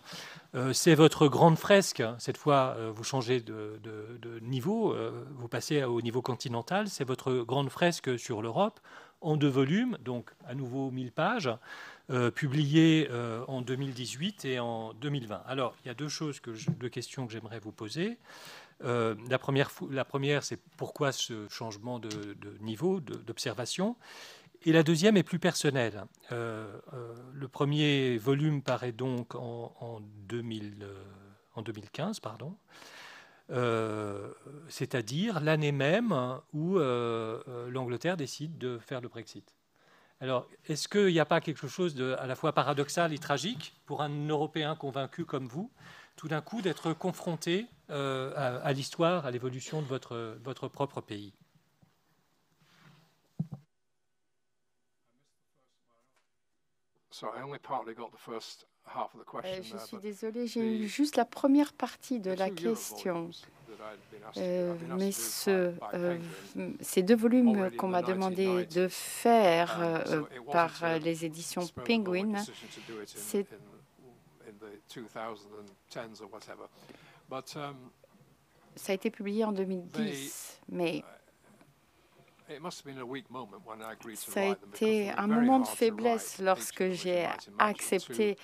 C'est votre grande fresque. Cette fois, vous changez de niveau, vous passez au niveau continental. C'est votre grande fresque sur l'Europe, en 2 volumes, donc à nouveau 1000 pages, publiées en 2018 et en 2020. Alors, il y a deux questions que j'aimerais vous poser. La première, c'est pourquoi ce changement de niveau, d'observation? Et la deuxième est plus personnelle. Le premier volume paraît donc en 2015, pardon. C'est-à-dire l'année même où l'Angleterre décide de faire le Brexit. Alors, est-ce qu'il n'y a pas quelque chose de à la fois paradoxal et tragique pour un Européen convaincu comme vous, tout d'un coup d'être confronté à l'histoire, à l'évolution de votre propre pays? Je suis désolée, j'ai eu juste la première partie de la question. Mais ces deux volumes qu'on m'a demandé de faire par les éditions Penguin, ça a été publié en 2010, mais ça a été un moment de faiblesse lorsque j'ai accepté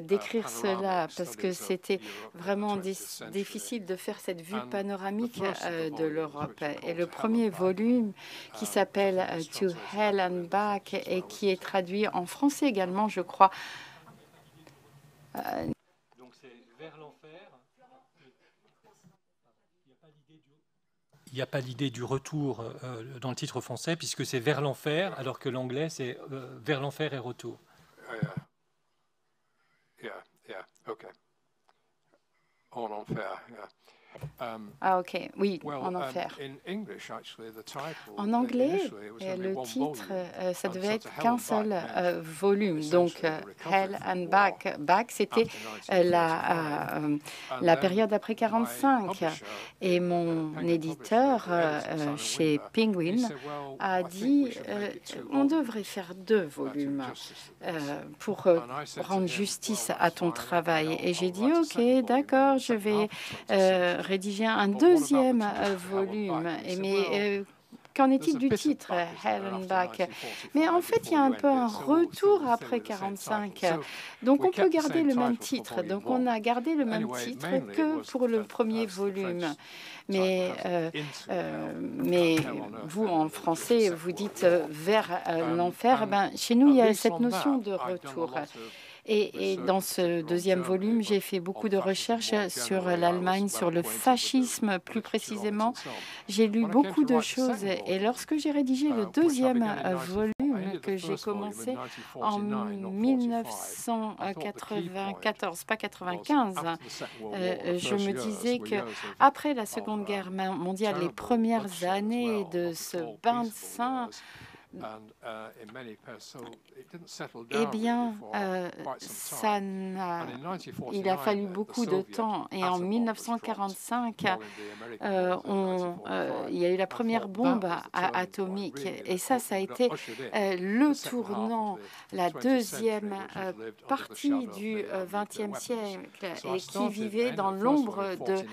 d'écrire cela, parce que c'était vraiment difficile de faire cette vue panoramique de l'Europe. Et le premier volume, qui s'appelle To Hell and Back, et qui est traduit en français également, je crois. Donc c'est vers l'enfer. Il n'y a pas l'idée du retour dans le titre français, puisque c'est vers l'enfer, alors que l'anglais, c'est vers l'enfer et retour. OK. En enfer, Ah, ok, oui, en enfer. En anglais, le titre, ça devait être qu'un seul volume. Donc, Hell and Back. Back, c'était la période après 45. Et mon éditeur chez Penguin a dit on devrait faire 2 volumes pour rendre justice à ton travail. Et j'ai dit ok, d'accord, je vais rédiger un deuxième volume. Mais qu'en est-il du titre, Hell and Back? Mais en fait, il y a un peu un retour après 45. Donc, on peut garder le même titre. Donc, on a gardé le même titre que pour le premier volume. Mais vous, en français, vous dites vers l'enfer. Ben, chez nous, il y a cette notion de retour. Et dans ce deuxième volume, j'ai fait beaucoup de recherches sur l'Allemagne, sur le fascisme plus précisément. J'ai lu beaucoup de choses et lorsque j'ai rédigé le deuxième volume que j'ai commencé en 1994, pas 95, je me disais que après la Seconde Guerre mondiale, les premières années de ce bain de sang, eh bien, il a fallu beaucoup de temps. Et en 1945, il y a eu la première bombe atomique. Et ça a été le tournant, la deuxième partie du XXe siècle, et qui vivait dans l'ombre de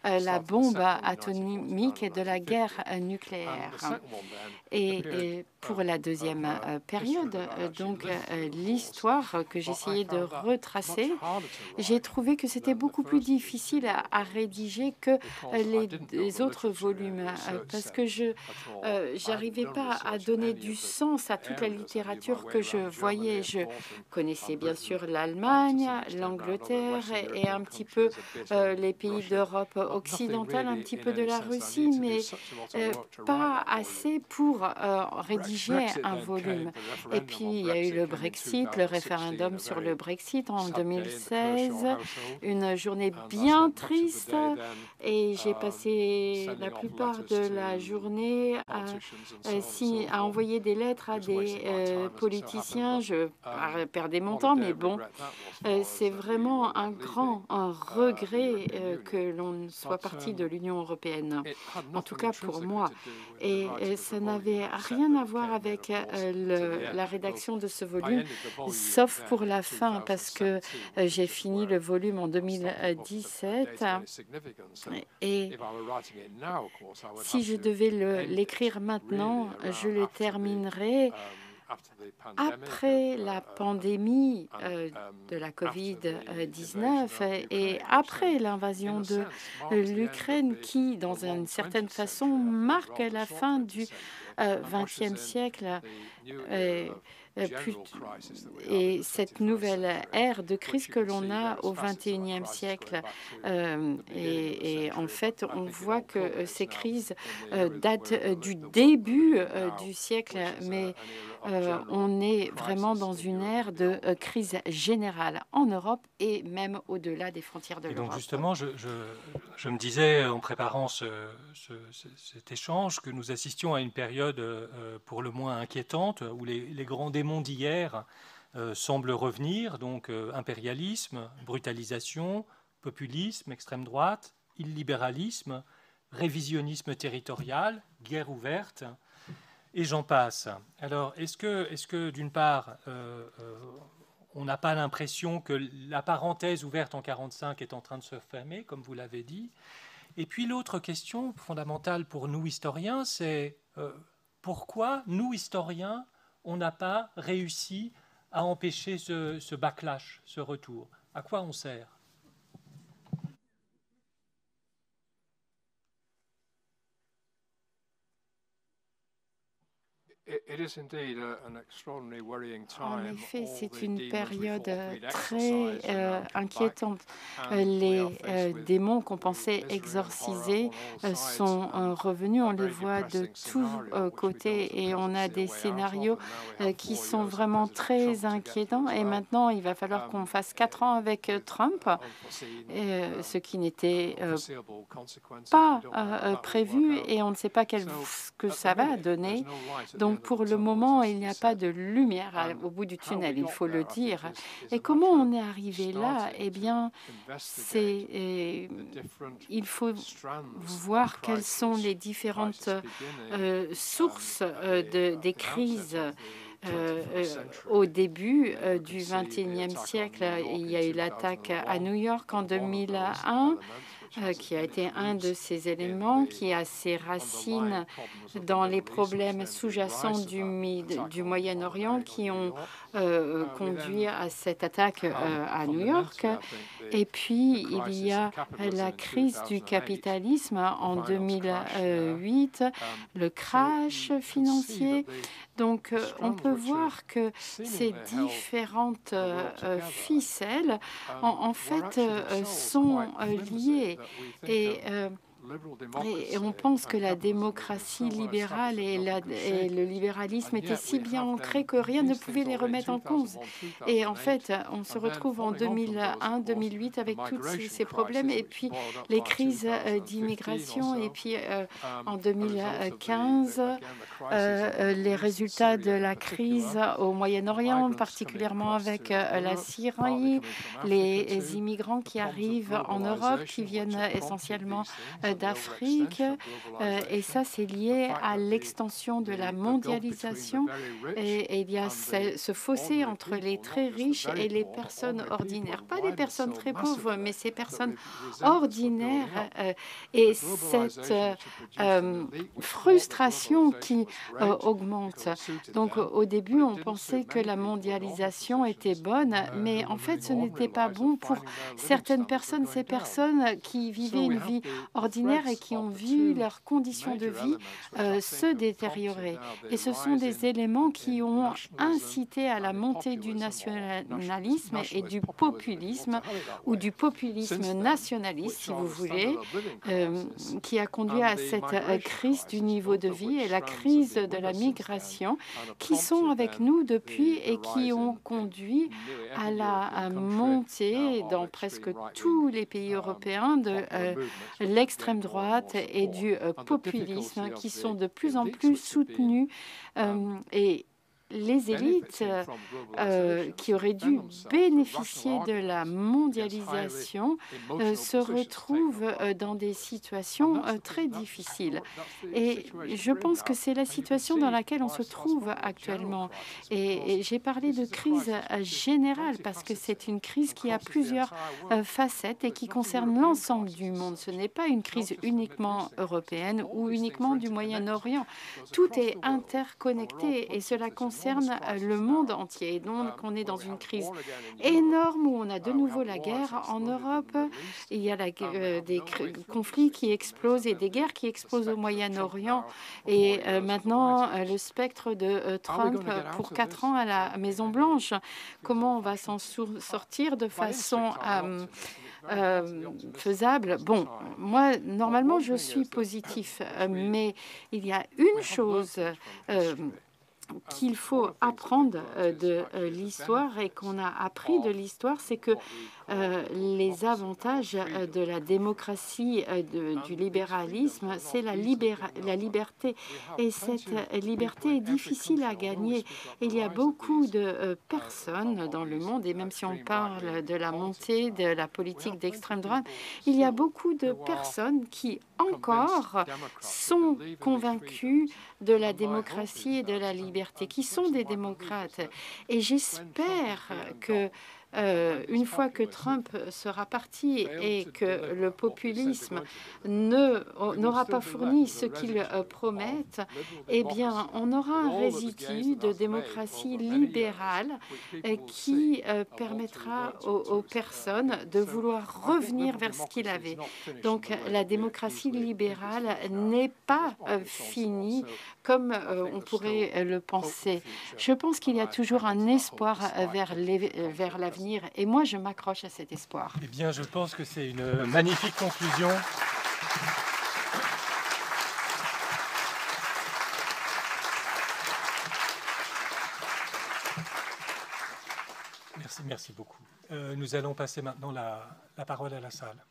la bombe atomique et de la guerre nucléaire. Et pour la deuxième période, donc l'histoire que j'essayais de retracer, j'ai trouvé que c'était beaucoup plus difficile à rédiger que les autres volumes, parce que je n'arrivais pas à donner du sens à toute la littérature que je voyais. Je connaissais bien sûr l'Allemagne, l'Angleterre et un petit peu les pays d'Europe occidentale, un petit peu de la Russie, mais pas assez pour rédiger un volume. Et puis, il y a eu le Brexit, le référendum sur le Brexit en 2016, une journée bien triste, et j'ai passé la plupart de la journée à envoyer des lettres à des politiciens. Je perdais mon temps, mais bon, c'est vraiment un regret que l'on soit parti de l'Union européenne, en tout cas pour moi. Et ça n'avait rien à voir avec la rédaction de ce volume, sauf pour la fin, parce que j'ai fini le volume en 2017. Et si je devais l'écrire maintenant, je le terminerai après la pandémie de la COVID-19 et après l'invasion de l'Ukraine, qui, dans une certaine façon, marque la fin du XXe siècle et cette nouvelle ère de crise que l'on a au XXIe siècle. Et en fait, on voit que ces crises datent du début du siècle, mais on est vraiment dans une ère de crise générale en Europe et même au-delà des frontières de l'Europe. Donc justement, je me disais en préparant cet échange que nous assistions à une période pour le moins inquiétante où les grands démons d'hier semblent revenir, donc impérialisme, brutalisation, populisme, extrême droite, illibéralisme, révisionnisme territorial, guerre ouverte, et j'en passe. Alors, est-ce que d'une part, on n'a pas l'impression que la parenthèse ouverte en 1945 est en train de se fermer, comme vous l'avez dit? Et puis l'autre question fondamentale pour nous historiens, c'est pourquoi nous historiens, on n'a pas réussi à empêcher ce backlash, ce retour? À quoi on sert? En effet, c'est une période très inquiétante. Les démons qu'on pensait exorcisés sont revenus. On les voit de tous côtés et on a des scénarios qui sont vraiment très inquiétants. Et maintenant, il va falloir qu'on fasse 4 ans avec Trump, ce qui n'était pas prévu et on ne sait pas ce que ça va donner. Donc, pour le moment, il n'y a pas de lumière au bout du tunnel, il faut le dire. Et comment on est arrivé là? Eh bien, il faut voir quelles sont les différentes sources des crises. Au début du XXIe siècle, il y a eu l'attaque à New York en 2001, qui a été un de ces éléments qui a ses racines dans les problèmes sous-jacents du Moyen-Orient qui ont conduit à cette attaque à New York. Et puis, il y a la crise du capitalisme en 2008, le crash financier. Donc, on peut voir que ces différentes ficelles, en fait, sont liées. Et on pense que la démocratie libérale et le libéralisme étaient si bien ancrés que rien ne pouvait les remettre en cause. Et en fait, on se retrouve en 2001-2008 avec tous ces problèmes et puis les crises d'immigration et puis en 2015, les résultats de la crise au Moyen-Orient, particulièrement avec la Syrie, les immigrants qui arrivent en Europe, qui viennent essentiellement d'Afrique, et ça c'est lié à l'extension de la mondialisation et il y a ce fossé entre les très riches et les personnes ordinaires, pas les personnes très pauvres, mais ces personnes ordinaires et cette frustration qui augmente. Donc au début on pensait que la mondialisation était bonne, mais en fait ce n'était pas bon pour certaines personnes, ces personnes qui vivaient une vie ordinaire et qui ont vu leurs conditions de vie se détériorer. Et ce sont des éléments qui ont incité à la montée du nationalisme et du populisme, ou du populisme nationaliste, si vous voulez, qui a conduit à cette crise du niveau de vie et la crise de la migration, qui sont avec nous depuis et qui ont conduit à la montée dans presque tous les pays européens de l'extrême droite et du populisme qui sont de plus en plus soutenus et les élites qui auraient dû bénéficier de la mondialisation se retrouvent dans des situations très difficiles. Et je pense que c'est la situation dans laquelle on se trouve actuellement. Et j'ai parlé de crise générale parce que c'est une crise qui a plusieurs facettes et qui concerne l'ensemble du monde. Ce n'est pas une crise uniquement européenne ou uniquement du Moyen-Orient. Tout est interconnecté et cela concerne concerne le monde entier. Donc, on est dans une crise énorme où on a de nouveau la guerre en Europe. Il y a des conflits qui explosent et des guerres qui explosent au Moyen-Orient. Et maintenant, le spectre de Trump pour 4 ans à la Maison-Blanche. Comment on va s'en sortir de façon faisable? Bon, moi, normalement, je suis positif, mais il y a une chose qu'il faut apprendre de l'histoire et qu'on a appris de l'histoire, c'est que les avantages de la démocratie, du libéralisme, c'est la liberté. Et cette liberté est difficile à gagner. Il y a beaucoup de personnes dans le monde, et même si on parle de la montée de la politique d'extrême droite, il y a beaucoup de personnes qui encore sont convaincues de la démocratie et de la liberté, qui sont des démocrates. Et j'espère que une fois que Trump sera parti et que le populisme n'aura pas fourni ce qu'il promette, eh bien, on aura un résidu de démocratie libérale qui permettra aux personnes de vouloir revenir vers ce qu'il avait. Donc, la démocratie libérale n'est pas finie comme on pourrait le penser. Je pense qu'il y a toujours un espoir vers l'avenir. Et moi, je m'accroche à cet espoir. Eh bien, je pense que c'est une magnifique conclusion. Merci beaucoup. Nous allons passer maintenant la parole à la salle.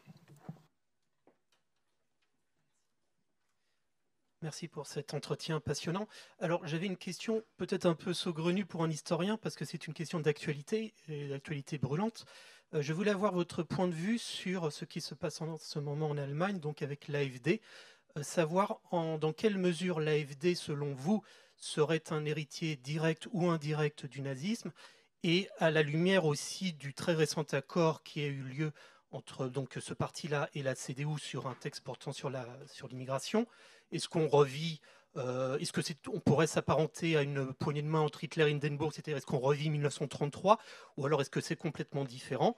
Merci pour cet entretien passionnant. Alors, j'avais une question peut-être un peu saugrenue pour un historien, parce que c'est une question d'actualité, et d'actualité brûlante. Je voulais avoir votre point de vue sur ce qui se passe en ce moment en Allemagne, donc avec l'AfD. Savoir dans quelle mesure l'AfD, selon vous, serait un héritier direct ou indirect du nazisme, et à la lumière aussi du très récent accord qui a eu lieu entre donc, ce parti-là et la CDU sur un texte portant sur l'immigration. Est-ce qu'on revit, est-ce qu'on pourrait s'apparenter à une poignée de main entre Hitler et Hindenburg, c'est-à-dire est-ce qu'on revit 1933, ou alors est-ce que c'est complètement différent?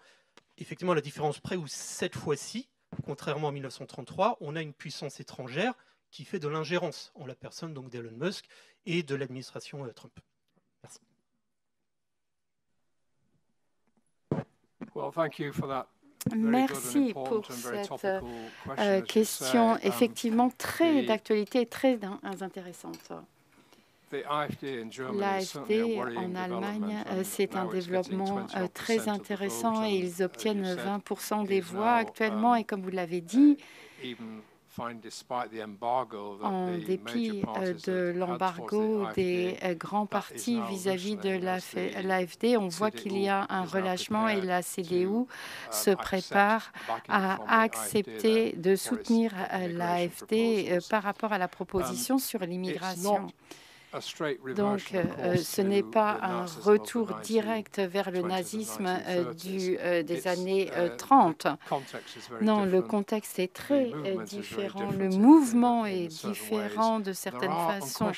Effectivement, la différence près où cette fois-ci, contrairement à 1933, on a une puissance étrangère qui fait de l'ingérence en la personne donc d'Elon Musk et de l'administration Trump. Merci. Well, thank you for that. Merci pour cette question effectivement très d'actualité et très intéressante. L'AfD en Allemagne, c'est un développement très intéressant et ils obtiennent 20% des voix actuellement. Et comme vous l'avez dit, en dépit de l'embargo des grands partis vis-à-vis de l'AfD, on voit qu'il y a un relâchement et la CDU se prépare à accepter de soutenir l'AfD par rapport à la proposition sur l'immigration. Donc, ce n'est pas un retour direct vers le nazisme des années 30. Non, le contexte est très différent. Le mouvement est différent de certaines façons.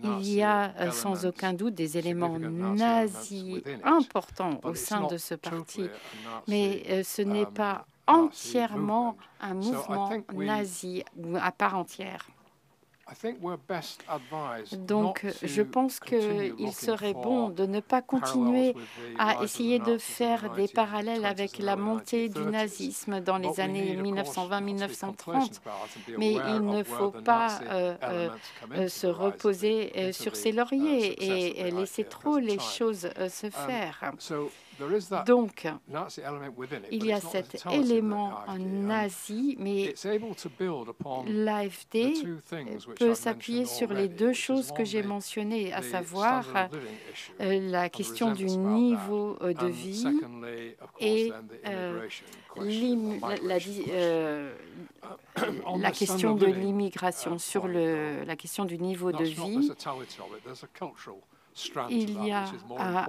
Il y a sans aucun doute des éléments nazis importants au sein de ce parti, mais ce n'est pas entièrement un mouvement nazi ou à part entière. Donc, je pense qu'il serait bon de ne pas continuer à essayer de faire des parallèles avec la montée du nazisme dans les années 1920-1930, mais il ne faut pas se reposer sur ses lauriers et laisser trop les choses se faire. Donc, il y a cet élément nazi, mais l'AfD peut s'appuyer sur les deux choses que j'ai mentionnées, à savoir la question du niveau de vie et la question de l'immigration. Sur la question du niveau de vie, il y a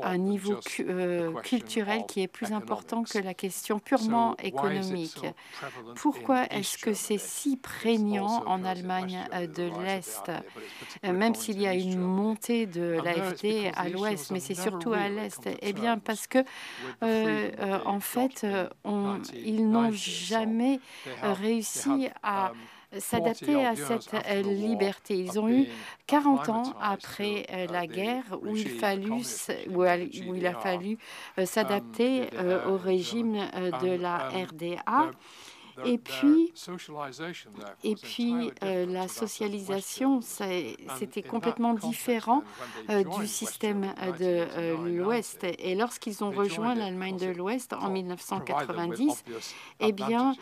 un niveau culturel qui est plus important que la question purement économique. Pourquoi est-ce que c'est si prégnant en Allemagne de l'Est, même s'il y a une montée de l'AfD à l'Ouest, mais c'est surtout à l'Est? Eh bien, parce que, en fait, ils n'ont jamais réussi à s'adapter à cette liberté. Ils ont eu 40 ans après la guerre où il a fallu s'adapter au régime de la RDA. Et puis la socialisation, c'était complètement différent du système de l'Ouest. Et lorsqu'ils ont rejoint l'Allemagne de l'Ouest en 1990, eh bien,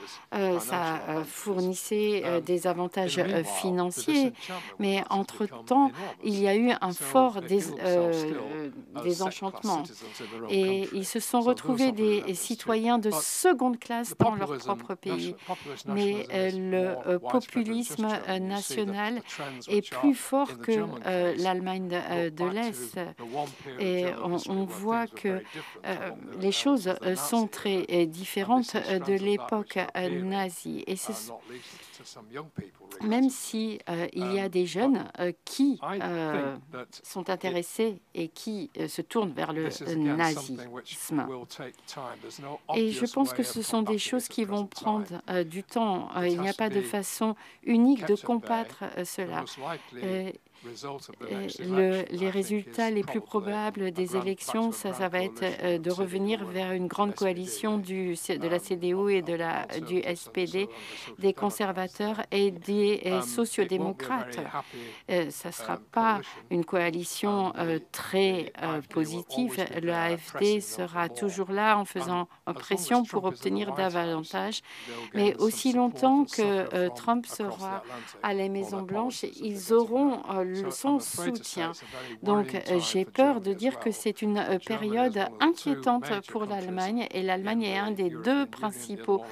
ça fournissait des avantages financiers. Mais entre-temps, il y a eu un fort désenchantement. Et ils se sont retrouvés des citoyens de seconde classe dans leur propre pays. Mais le populisme national est plus fort que l'Allemagne de l'Est. Et on voit que les choses sont très différentes de l'époque nazie. Et même si il y a des jeunes qui sont intéressés et qui se tournent vers le nazisme. Et je pense que ce sont des choses qui vont prendre du temps. Il n'y a pas de façon unique de combattre cela. Les résultats les plus probables des élections, ça va être de revenir vers une grande coalition de la CDU et du SPD, des conservateurs et des sociodémocrates. Ça ne sera pas une coalition très positive. Le AfD sera toujours là en faisant pression pour obtenir davantage. Mais aussi longtemps que Trump sera à la Maison-Blanche, ils auront son soutien. Donc, j'ai peur de dire que c'est une période inquiétante pour l'Allemagne, et l'Allemagne est un des deux principaux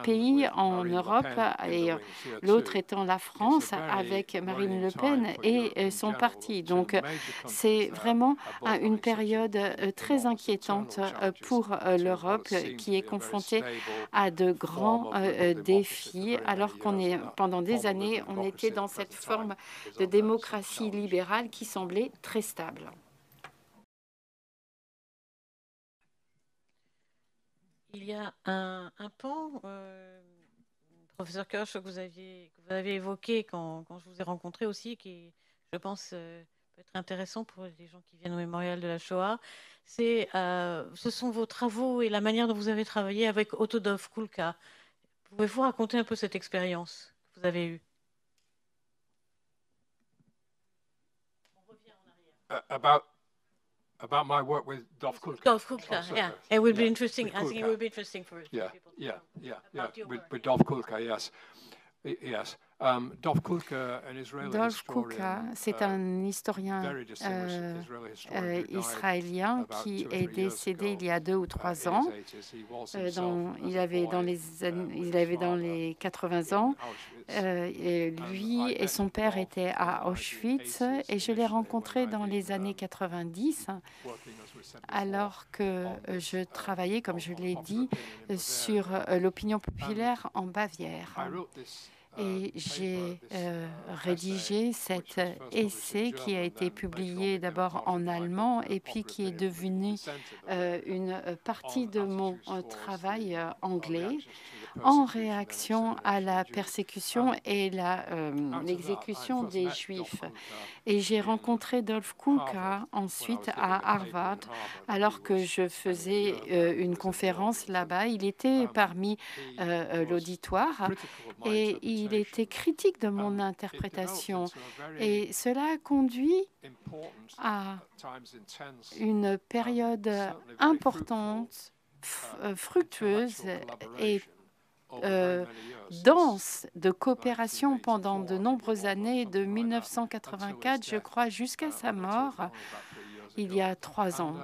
pays en Europe, et l'autre étant la France, avec Marine Le Pen et son parti. Donc, c'est vraiment une période très inquiétante pour l'Europe, qui est confrontée à de grands défis, alors pendant des années, on était dans cette forme de démocratie libérale qui semblait très stable. Il y a un pan, professeur Kirsch, que vous avez évoqué quand je vous ai rencontré aussi, qui, je pense, peut être intéressant pour les gens qui viennent au mémorial de la Shoah. Ce sont vos travaux et la manière dont vous avez travaillé avec Otto Dov-Kulka. Pouvez-vous raconter un peu cette expérience que vous avez eue? About my work with Dov Kulka. Dov Kulka, yeah. It would be interesting. I think it would be interesting for people. With Dov Kulka, yes. Yes. Dov Kulka, c'est un historien israélien qui est décédé il y a 2 ou 3 ans. Il avait dans les 80 ans. Et lui et son père étaient à Auschwitz, et je l'ai rencontré dans les années 90, alors que je travaillais, comme je l'ai dit, sur l'opinion populaire en Bavière. Et j'ai rédigé cet essai qui a été publié d'abord en allemand et puis qui est devenu une partie de mon travail anglais, en réaction à la persécution et l'exécution des Juifs. Et j'ai rencontré Dov Kulka ensuite à Harvard, alors que je faisais une conférence là-bas. Il était parmi l'auditoire et il était critique de mon interprétation. Et cela a conduit à une période importante, fructueuse et dense de coopération pendant de nombreuses années, de 1984, je crois, jusqu'à sa mort, il y a 3 ans.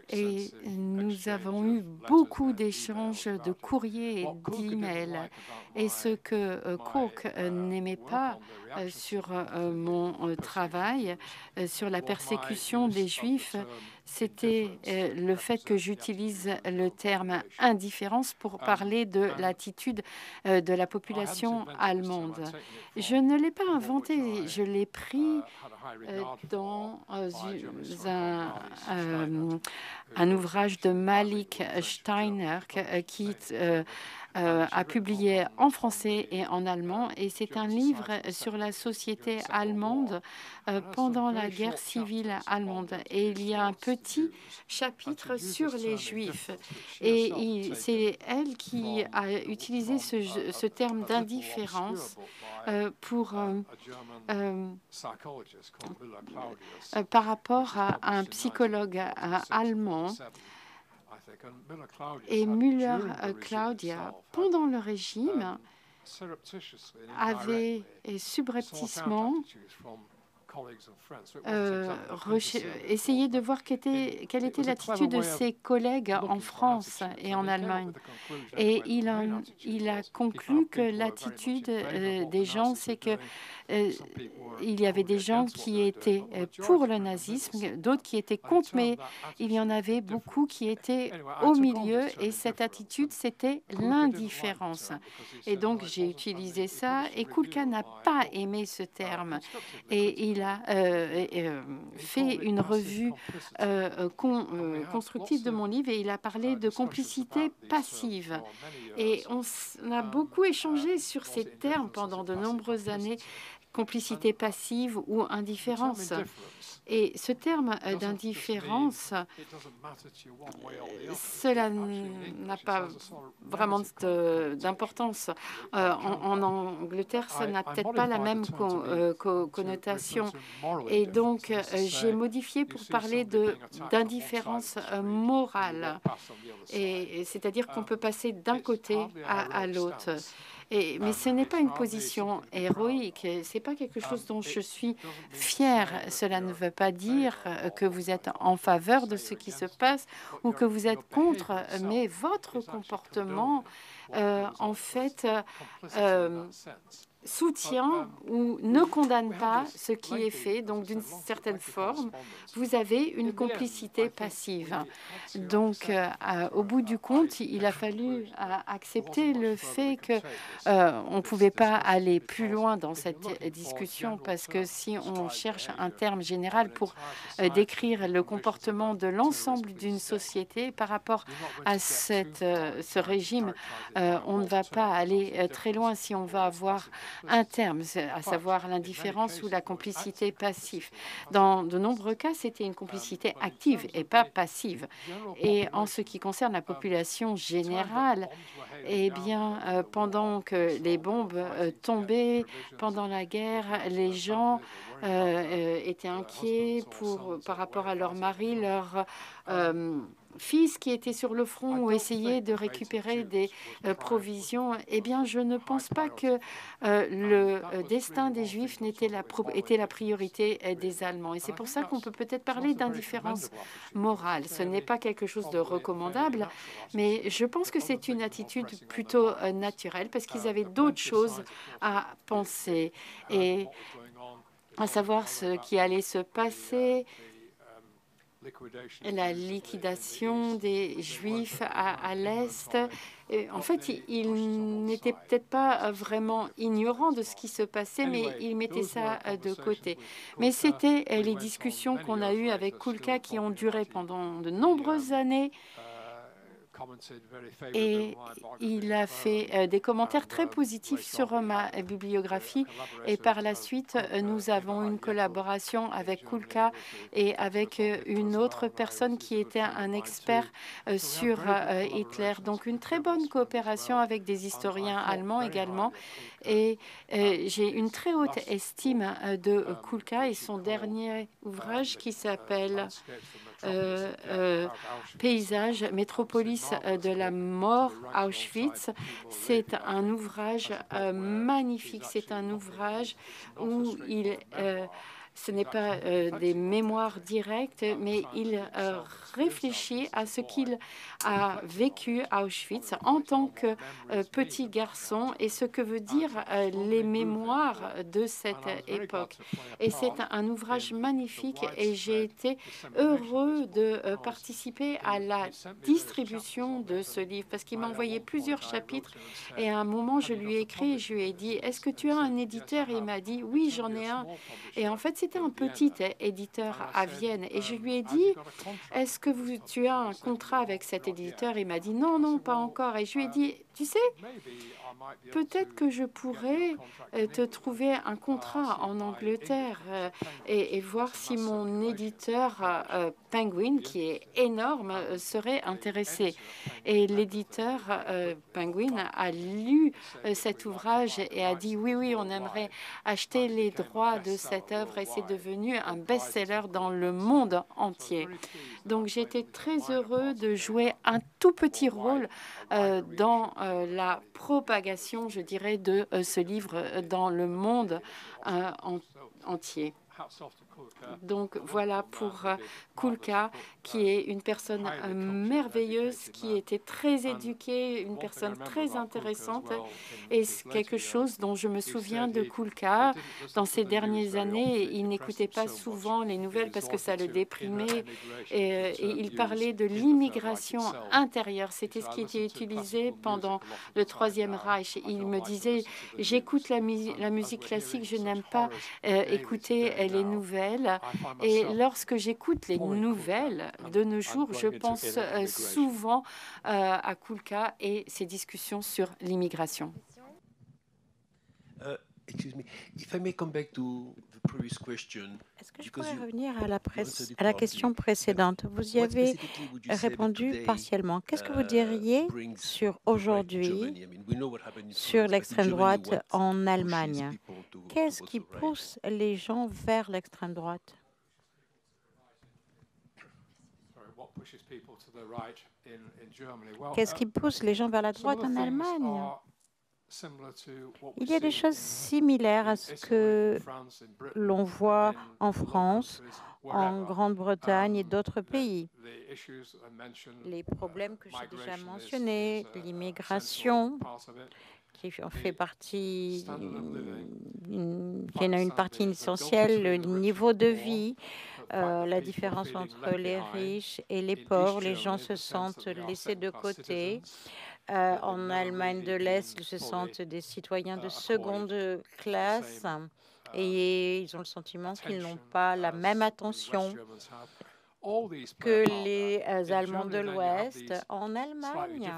Et nous avons eu beaucoup d'échanges de courriers et d'emails. Et ce que Cook n'aimait pas sur mon travail, sur la persécution des Juifs, c'était le fait que j'utilise le terme indifférence pour parler de l'attitude de la population allemande. Je ne l'ai pas inventé, je l'ai pris dans un ouvrage de Malik Steiner qui a publié en français et en allemand, et c'est un livre sur la société allemande pendant la guerre civile allemande. Et il y a un petit chapitre sur les Juifs, et c'est elle qui a utilisé ce terme d'indifférence par rapport à un psychologue allemand. Et Müller-Claudia, pendant le régime, avait subrepticement essayer de voir quelle était l'attitude de ses collègues en France et en Allemagne. Et il a conclu que l'attitude des gens, c'est que il y avait des gens qui étaient pour le nazisme, d'autres qui étaient contre, mais il y en avait beaucoup qui étaient au milieu, et cette attitude, c'était l'indifférence. Et donc, j'ai utilisé ça, et Kulka n'a pas aimé ce terme. Et il a fait une revue constructive de mon livre, et il a parlé de complicité passive. Et on a beaucoup échangé sur ces termes pendant de nombreuses années, complicité passive ou indifférence. Et ce terme d'indifférence, cela n'a pas vraiment d'importance. En Angleterre, ça n'a peut-être pas la même connotation. Et donc, j'ai modifié pour parler d'indifférence morale. Et c'est-à-dire qu'on peut passer d'un côté à l'autre. Mais ce n'est pas une position héroïque, ce n'est pas quelque chose dont je suis fière. Cela ne veut pas dire que vous êtes en faveur de ce qui se passe ou que vous êtes contre, mais votre comportement, en fait, soutient ou ne condamne pas ce qui est fait. Donc, d'une certaine forme, vous avez une complicité passive. Donc, au bout du compte, il a fallu accepter le fait que on ne pouvait pas aller plus loin dans cette discussion, parce que si on cherche un terme général pour décrire le comportement de l'ensemble d'une société par rapport à ce régime, on ne va pas aller très loin si on va avoir un terme, à savoir l'indifférence ou la complicité passive. Dans de nombreux cas, c'était une complicité active et pas passive. Et en ce qui concerne la population générale, eh bien, pendant que les bombes tombaient, pendant la guerre, les gens étaient inquiets par rapport à leur mari, leur fils qui étaient sur le front ou essayaient de récupérer des provisions. Eh bien, je ne pense pas que le destin des Juifs était la priorité des Allemands. Et c'est pour ça qu'on peut peut-être parler d'indifférence morale. Ce n'est pas quelque chose de recommandable, mais je pense que c'est une attitude plutôt naturelle, parce qu'ils avaient d'autres choses à penser, et à savoir ce qui allait se passer, la liquidation des Juifs à l'Est. En fait, il n'était peut-être pas vraiment ignorant de ce qui se passait, mais il mettait ça de côté. Mais c'était les discussions qu'on a eues avec Kulka qui ont duré pendant de nombreuses années. Et il a fait des commentaires très positifs sur ma bibliographie. Et par la suite, nous avons une collaboration avec Kulka et avec une autre personne qui était un expert sur Hitler. Donc, une très bonne coopération avec des historiens allemands également. Et j'ai une très haute estime de Kulka et son dernier ouvrage qui s'appelle Paysage, métropolis de la mort, Auschwitz. C'est un ouvrage magnifique. C'est un ouvrage où il Ce n'est pas des mémoires directes, mais il réfléchit à ce qu'il a vécu à Auschwitz en tant que petit garçon et ce que veut dire les mémoires de cette époque. Et c'est un ouvrage magnifique et j'ai été heureux de participer à la distribution de ce livre parce qu'il m'a envoyé plusieurs chapitres et à un moment je lui ai écrit et je lui ai dit est-ce que tu as un éditeur? Et il m'a dit oui, j'en ai un. Et en fait c'était un petit éditeur à Vienne et je lui ai dit est-ce que tu as un contrat avec cet éditeur? Il m'a dit non, non, pas encore. Et je lui ai dit tu sais, peut-être que je pourrais te trouver un contrat en Angleterre et voir si mon éditeur Penguin, qui est énorme, serait intéressé. Et l'éditeur Penguin a lu cet ouvrage et a dit oui, oui, on aimerait acheter les droits de cette œuvre et c'est devenu un best-seller dans le monde entier. Donc j'ai été très heureux de jouer un tout petit rôle dans la propagation, je dirais, de ce livre dans le monde entier. Donc voilà pour Kulka, qui est une personne merveilleuse, qui était très éduquée, une personne très intéressante. Et c'est quelque chose dont je me souviens de Kulka. Dans ces dernières années, il n'écoutait pas souvent les nouvelles parce que ça le déprimait. Et il parlait de l'immigration intérieure. C'était ce qui était utilisé pendant le Troisième Reich. Il me disait, j'écoute la musique classique, je n'aime pas écouter les nouvelles. Et lorsque j'écoute les nouvelles de nos jours, je pense souvent à Kulka et ses discussions sur l'immigration. Excuse me, if I may come back to the previous question. Est-ce que je pourrais revenir à la question précédente? Vous y avez répondu partiellement. Qu'est-ce que vous diriez sur aujourd'hui, sur l'extrême droite en Allemagne? Qu'est-ce qui pousse les gens vers l'extrême droite? Qu'est-ce qui pousse les gens vers la droite en Allemagne? Il y a des choses similaires à ce que l'on voit en France, en Grande-Bretagne et d'autres pays. Les problèmes que j'ai déjà mentionnés, l'immigration, qui en fait partie, qui en a une partie essentielle, le niveau de vie, la différence entre les riches et les pauvres. Les gens se sentent laissés de côté. En Allemagne de l'Est, ils se sentent des citoyens de seconde classe et ils ont le sentiment qu'ils n'ont pas la même attention que les Allemands de l'Ouest. En Allemagne,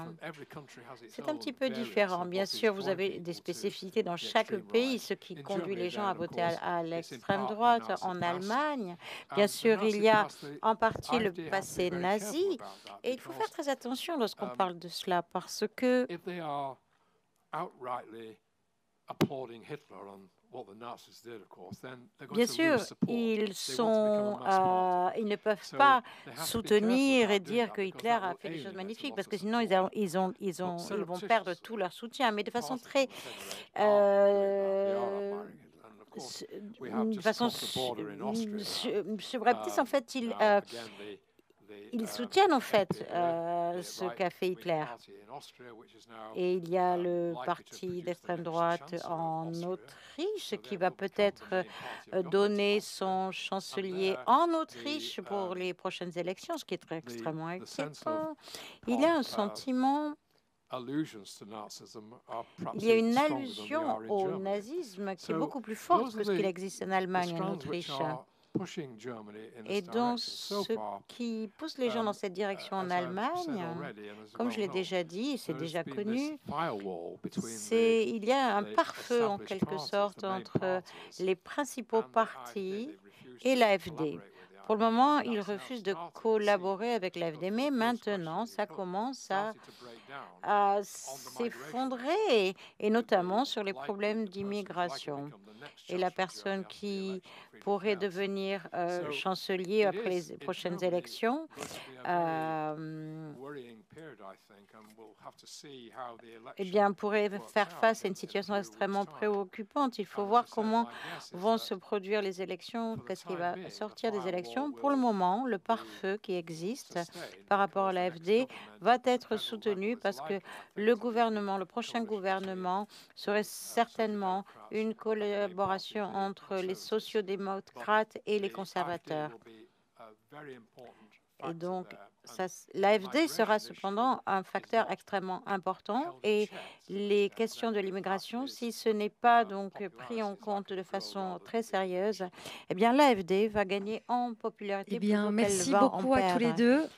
c'est un petit peu différent. Bien sûr, vous avez des spécificités dans chaque pays, ce qui conduit les gens à voter à l'extrême droite. En Allemagne, bien sûr, il y a en partie le passé nazi, et il faut faire très attention lorsqu'on parle de cela, parce que bien sûr, ils ne peuvent pas soutenir et dire que Hitler a fait des choses magnifiques, parce que sinon ils vont perdre tout leur soutien. Mais de façon très subreptice, en fait, ils soutiennent en fait ce qu'a fait Hitler. Et il y a le parti d'extrême droite en Autriche qui va peut-être donner son chancelier en Autriche pour les prochaines élections, ce qui est extrêmement inquiétant. Il y a un sentiment, il y a une allusion au nazisme qui est beaucoup plus forte que ce qu'il existe en Allemagne, en Autriche. Et donc, ce qui pousse les gens dans cette direction en Allemagne, comme je l'ai déjà dit, et c'est déjà connu, il y a un pare-feu en quelque sorte entre les principaux partis et l'AfD. Pour le moment, il refuse de collaborer avec l'AfD, mais maintenant, ça commence à s'effondrer, et notamment sur les problèmes d'immigration. Et la personne qui pourrait devenir chancelier après les prochaines élections, eh bien, pourrait faire face à une situation extrêmement préoccupante. Il faut voir comment vont se produire les élections, qu'est-ce qui va sortir des élections. Pour le moment, le pare-feu qui existe par rapport à l'AfD va être soutenu parce que le prochain gouvernement serait certainement une collaboration entre les sociodémocrates et les conservateurs. Et donc, l'AfD sera cependant un facteur extrêmement important, et les questions de l'immigration, si ce n'est pas donc pris en compte de façon très sérieuse, eh bien l'AfD va gagner en popularité Eh bien, plutôt qu'elle merci va en beaucoup à tous les perdre. deux.